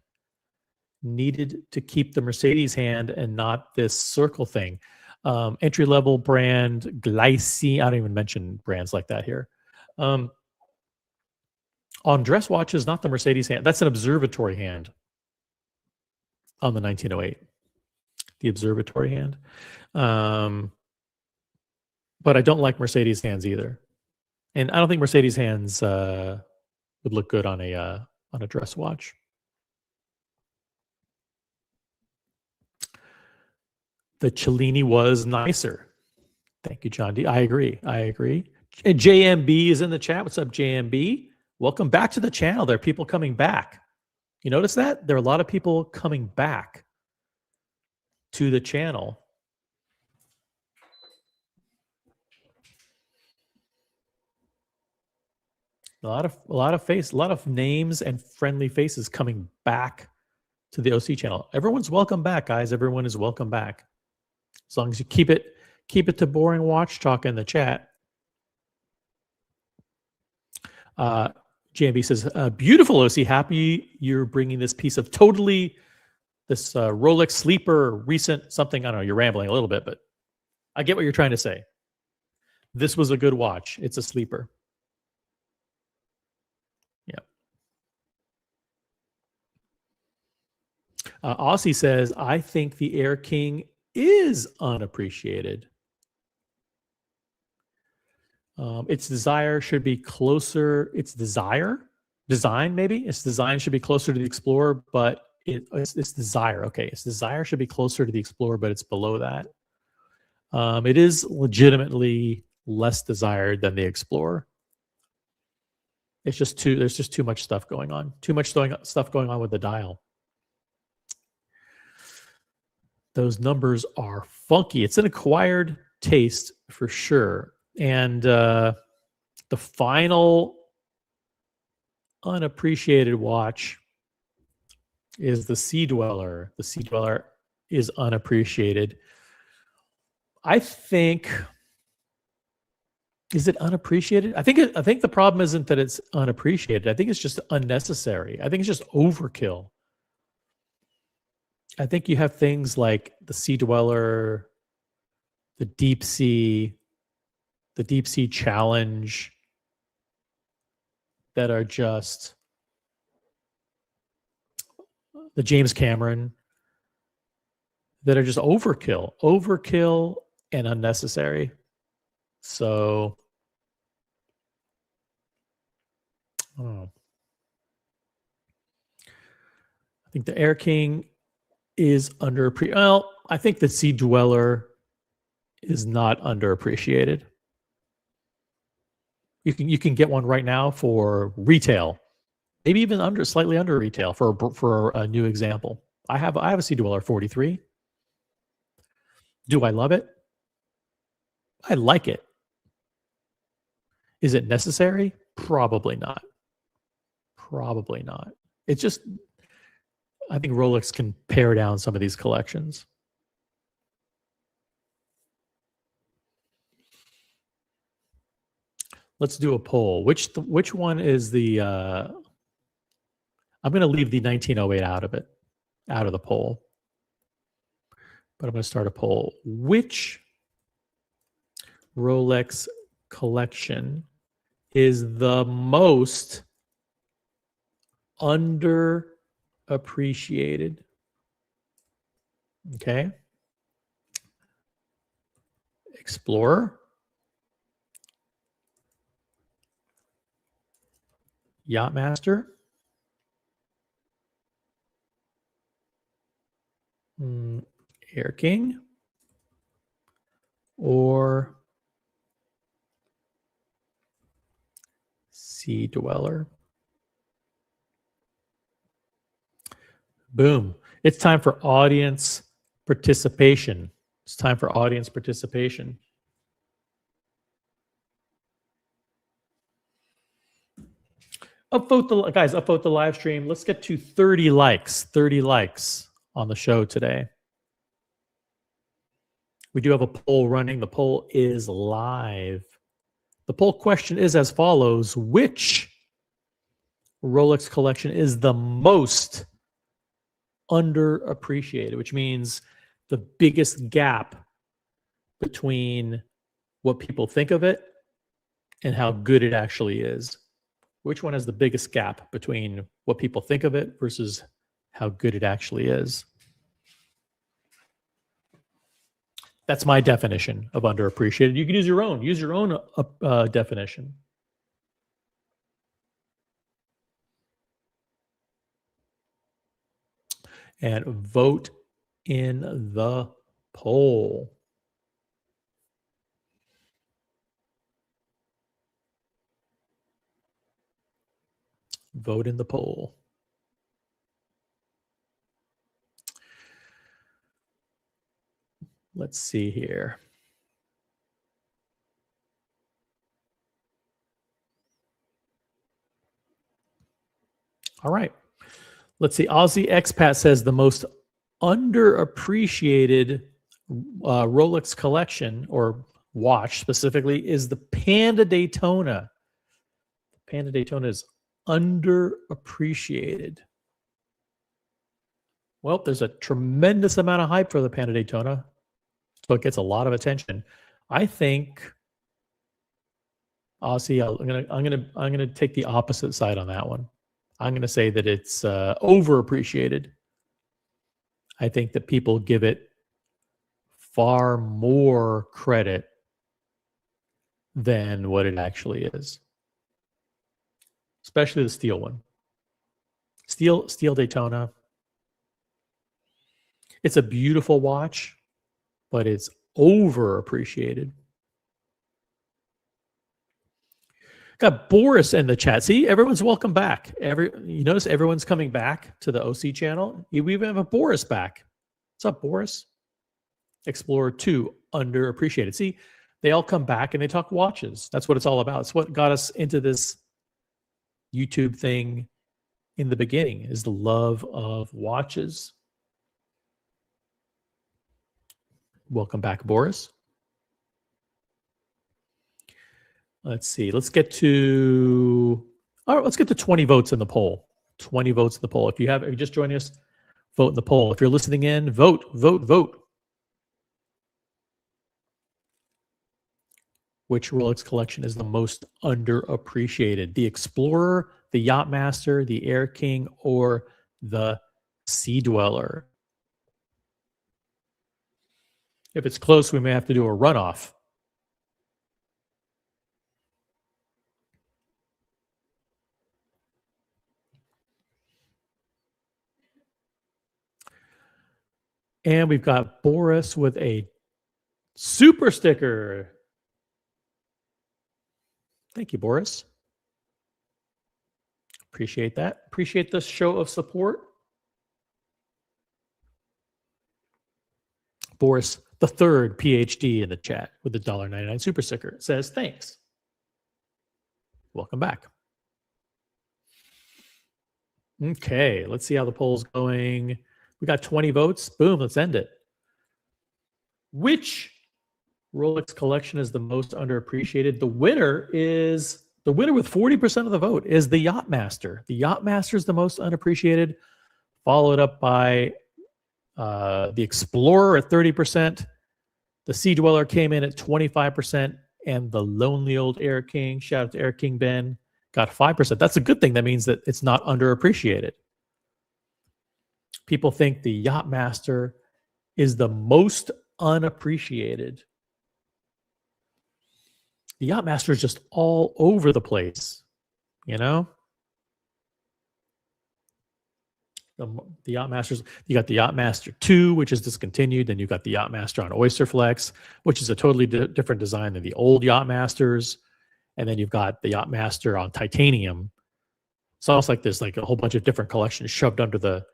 Needed to keep the Mercedes hand and not this circle thing. Entry-level brand, Glycine. I don't even mention brands like that here. On dress watches, not the Mercedes hand. That's an observatory hand on the 1908. The observatory hand. But I don't like Mercedes hands either. And I don't think Mercedes hands would look good on a dress watch. The Cellini was nicer. Thank you, John D. I agree. And JMB is in the chat. What's up, JMB? Welcome back to the channel. There are people coming back. You notice that? There are a lot of people coming back to the channel. A lot of names and friendly faces coming back to the OC channel. Everyone's welcome back, guys. Everyone is welcome back. As long as you keep it to boring watch talk in the chat. JMB says, beautiful OC. Happy you're bringing this piece of this Rolex sleeper recent something. I don't know. You're rambling a little bit, but I get what you're trying to say. This was a good watch. It's a sleeper. Aussie says, I think the Air King is unappreciated. Its desire should be closer. Its design maybe. Its design should be closer to the Explorer, but its desire. Okay, its desire should be closer to the Explorer, but it's below that. It is legitimately less desired than the Explorer. It's just there's just too much stuff going on. Too much stuff going on with the dial. Those numbers are funky. It's an acquired taste for sure. And the final unappreciated watch is the Sea Dweller. The Sea Dweller is unappreciated. I think, is it unappreciated? I think the problem isn't that it's unappreciated. I think it's just unnecessary. I think it's just overkill. I think you have things like the Sea Dweller, the Deep Sea Challenge that are just the James Cameron that are just overkill and unnecessary. So, I think the Air King is underappreciated. Well, I think the Sea Dweller is not underappreciated. You can get one right now for retail, maybe even slightly under retail for a new example. I have a Sea Dweller 43. Do I love it? I like it. Is it necessary? Probably not. Probably not. It's just, I think Rolex can pare down some of these collections. Let's do a poll. Which one is the? I'm going to leave the 1908 out of the poll. But I'm going to start a poll. Which Rolex collection is the most underappreciated? Okay. Explorer. Yachtmaster. Air King. Or Sea Dweller. Boom. It's time for audience participation. It's time for audience participation. Upvote the live stream. Let's get to 30 likes. 30 likes on the show today. We do have a poll running. The poll is live. The poll question is as follows: which Rolex collection is the most underappreciated? Which means the biggest gap between what people think of it and how good it actually is. Which one has the biggest gap between what people think of it versus how good it actually is? That's my definition of underappreciated. You can use your own. Use your own definition. And vote in the poll. Vote in the poll. Let's see here. All right. Let's see. Aussie Expat says the most underappreciated Rolex collection, or watch specifically, is the Panda Daytona. Panda Daytona is underappreciated. Well, there's a tremendous amount of hype for the Panda Daytona, so it gets a lot of attention. I think, Aussie, I'm gonna take the opposite side on that one. I'm gonna say that it's overappreciated. I think that people give it far more credit than what it actually is. Especially the steel one. Steel Daytona. It's a beautiful watch, but it's overappreciated. Got Boris in the chat. See, everyone's welcome back. You notice everyone's coming back to the OC channel. We even have a Boris back. What's up, Boris? Explorer 2, underappreciated. See, they all come back and they talk watches. That's what it's all about. It's what got us into this YouTube thing. in the beginning is the love of watches. Welcome back, Boris. Let's see. Let's get to 20 votes in the poll. 20 votes in the poll. If you're just joining us, vote in the poll. If you're listening in, vote. Which Rolex collection is the most underappreciated? The Explorer, the Yachtmaster, the Air King, or the Sea Dweller? If it's close, we may have to do a runoff. And we've got Boris with a super sticker. Thank you, Boris. Appreciate that. Appreciate this show of support. Boris, the third PhD in the chat with the $1.99 super sticker, says thanks. Welcome back. Okay, let's see how the poll's going. We got 20 votes. Boom, let's end it. Which Rolex collection is the most underappreciated? The winner with 40% of the vote is the Yachtmaster. The Yachtmaster is the most unappreciated, followed up by the Explorer at 30%. The Sea Dweller came in at 25%, and the lonely old Air King, shout out to Air King Ben, got 5%. That's a good thing. That means that it's not underappreciated. People think the Yachtmaster is the most unappreciated. The Yachtmaster is just all over the place, you know? The Yachtmasters, you got the Yachtmaster 2, which is discontinued. Then you got the Yachtmaster on Oyster Flex, which is a totally different design than the old Yachtmasters. And then you've got the Yachtmaster on titanium. It's almost like there's like a whole bunch of different collections shoved under the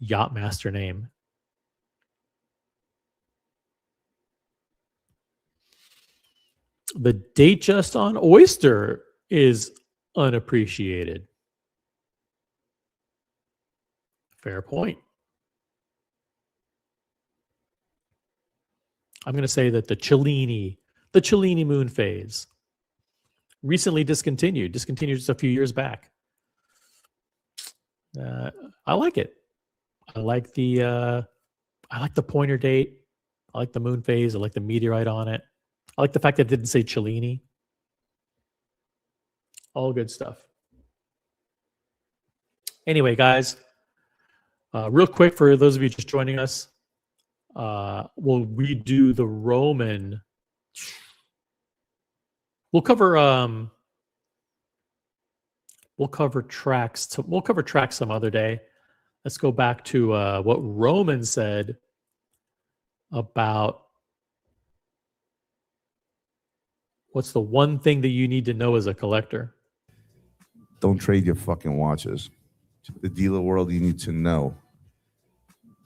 Yachtmaster name. The Datejust on Oyster is unappreciated. Fair point. I'm going to say that the Cellini moon phase, recently discontinued just a few years back. I like it. I like the pointer date. I like the moon phase. I like the meteorite on it. I like the fact that it didn't say Cellini. All good stuff. Anyway, guys, real quick for those of you just joining us, we'll redo the Roman. We'll cover tracks. We'll cover tracks some other day. Let's go back to what Roman said about what's the one thing that you need to know as a collector. Don't trade your fucking watches. The dealer world, you need to know.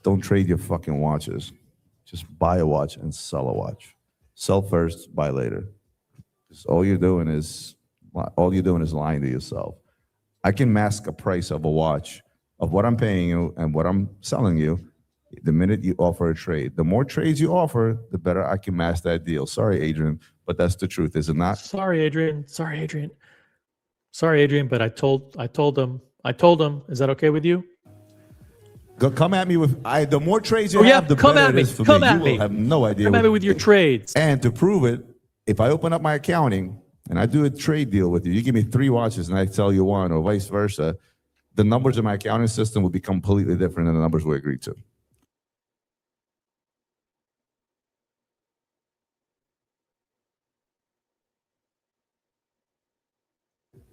Don't trade your fucking watches. Just buy a watch and sell a watch. Sell first, buy later. All you're doing is lying to yourself. I can mask a price of a watch of what I'm paying you and what I'm selling you the minute you offer a trade. The more trades you offer, the better I can mask that deal. Sorry, Adrian, but that's the truth, is it not? Sorry, Adrian, but I told them. Is that okay with you? Come at me with the more trades you have, the better it is for me. You will have no idea. Come at me with your trades. And to prove it, if I open up my accounting and I do a trade deal with you, you give me 3 watches and I sell you 1, or vice versa, the numbers in my accounting system will be completely different than the numbers we agreed to.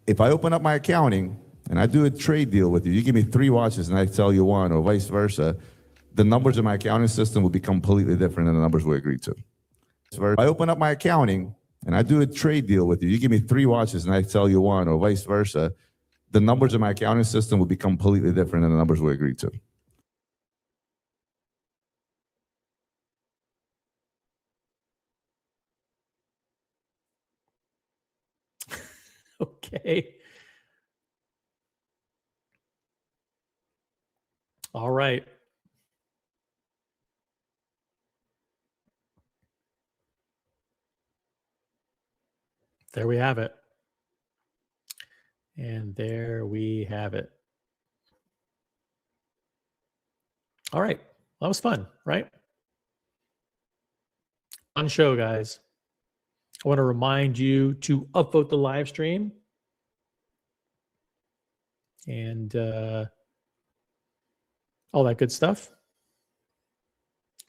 If I open up my accounting and I do a trade deal with you, you give me 3 watches and I sell you 1, or vice versa, the numbers in my accounting system will be completely different than the numbers we agreed to. If I open up my accounting and I do a trade deal with you, you give me 3 watches and I sell you 1, or vice versa, the numbers in my accounting system will be completely different than the numbers we agreed to. Okay. All right. There we have it. And there we have it. All right. That was fun, right? Fun show, guys. I want to remind you to upvote the live stream. And all that good stuff.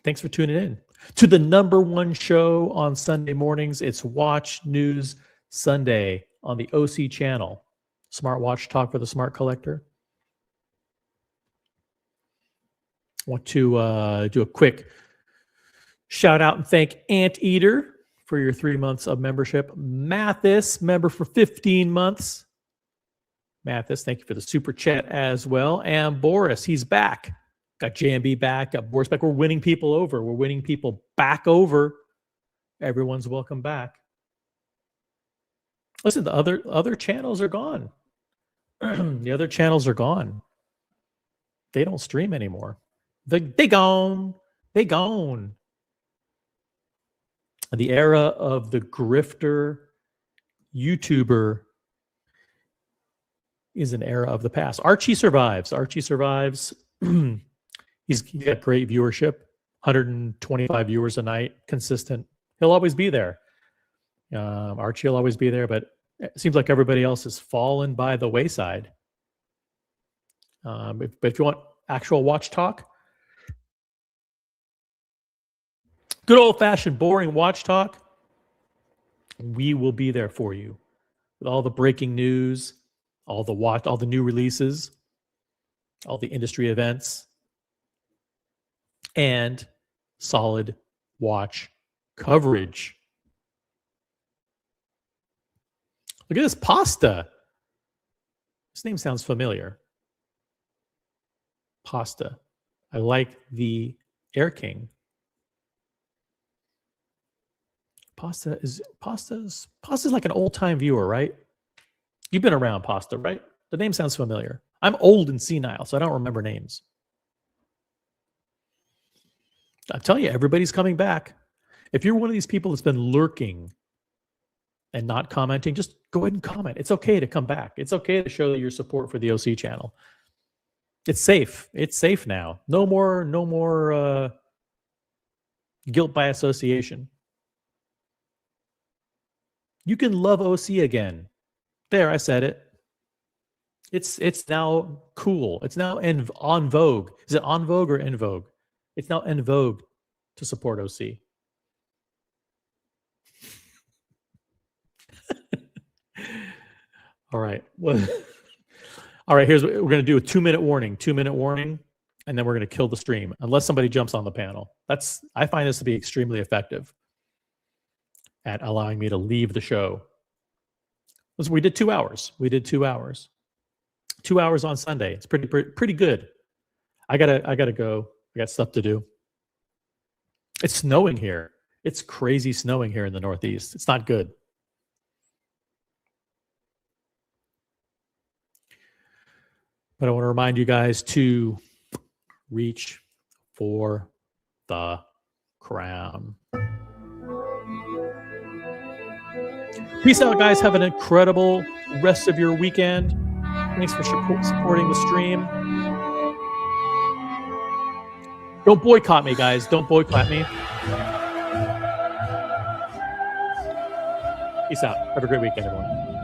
Thanks for tuning in to the #1 show on Sunday mornings. It's Watch News Sunday on the OC channel. Smart Watch Talk for the Smart Collector. I want to do a quick shout out and thank Anteater for your 3 months of membership. Mathis, member for 15 months. Mathis, thank you for the super chat as well. And Boris, he's back. Got JMB back, got Boris back. We're winning people over. We're winning people back over. Everyone's welcome back. Listen, the other channels are gone. The other channels are gone. They don't stream anymore. They gone. They gone. The era of the grifter YouTuber is an era of the past. Archie survives. Archie survives. He's got great viewership, 125 viewers a night, consistent. He'll always be there. Archie will always be there, but it seems like everybody else has fallen by the wayside. But if you want actual watch talk, good old-fashioned boring watch talk, we will be there for you with all the breaking news, all the new releases, all the industry events, and solid watch coverage. Look at this Pasta. This name sounds familiar. Pasta. I like the Air King. Pasta's like an old-time viewer, right? You've been around Pasta, right? The name sounds familiar. I'm old and senile, so I don't remember names. I tell you, everybody's coming back. If you're one of these people that's been lurking and not commenting, just go ahead and comment. It's okay to come back. It's okay to show your support for the OC channel. It's safe. It's safe now. No more guilt by association. You can love OC again. There, I said it. It's now cool. It's now on vogue. Is it on vogue or in vogue? It's now in vogue to support OC. All right. Well, all right, here's what we're going to do: a 2-minute warning. 2-minute warning, and then we're going to kill the stream unless somebody jumps on the panel. I find this to be extremely effective at allowing me to leave the show. Listen, we did 2 hours. 2 hours on Sunday. It's pretty good. I gotta go. I got stuff to do. It's snowing here. It's crazy snowing here in the Northeast. It's not good. But I want to remind you guys to reach for the crown. Peace out, guys. Have an incredible rest of your weekend. Thanks for supporting the stream. Don't boycott me, guys. Don't boycott me. Peace out. Have a great weekend, everyone.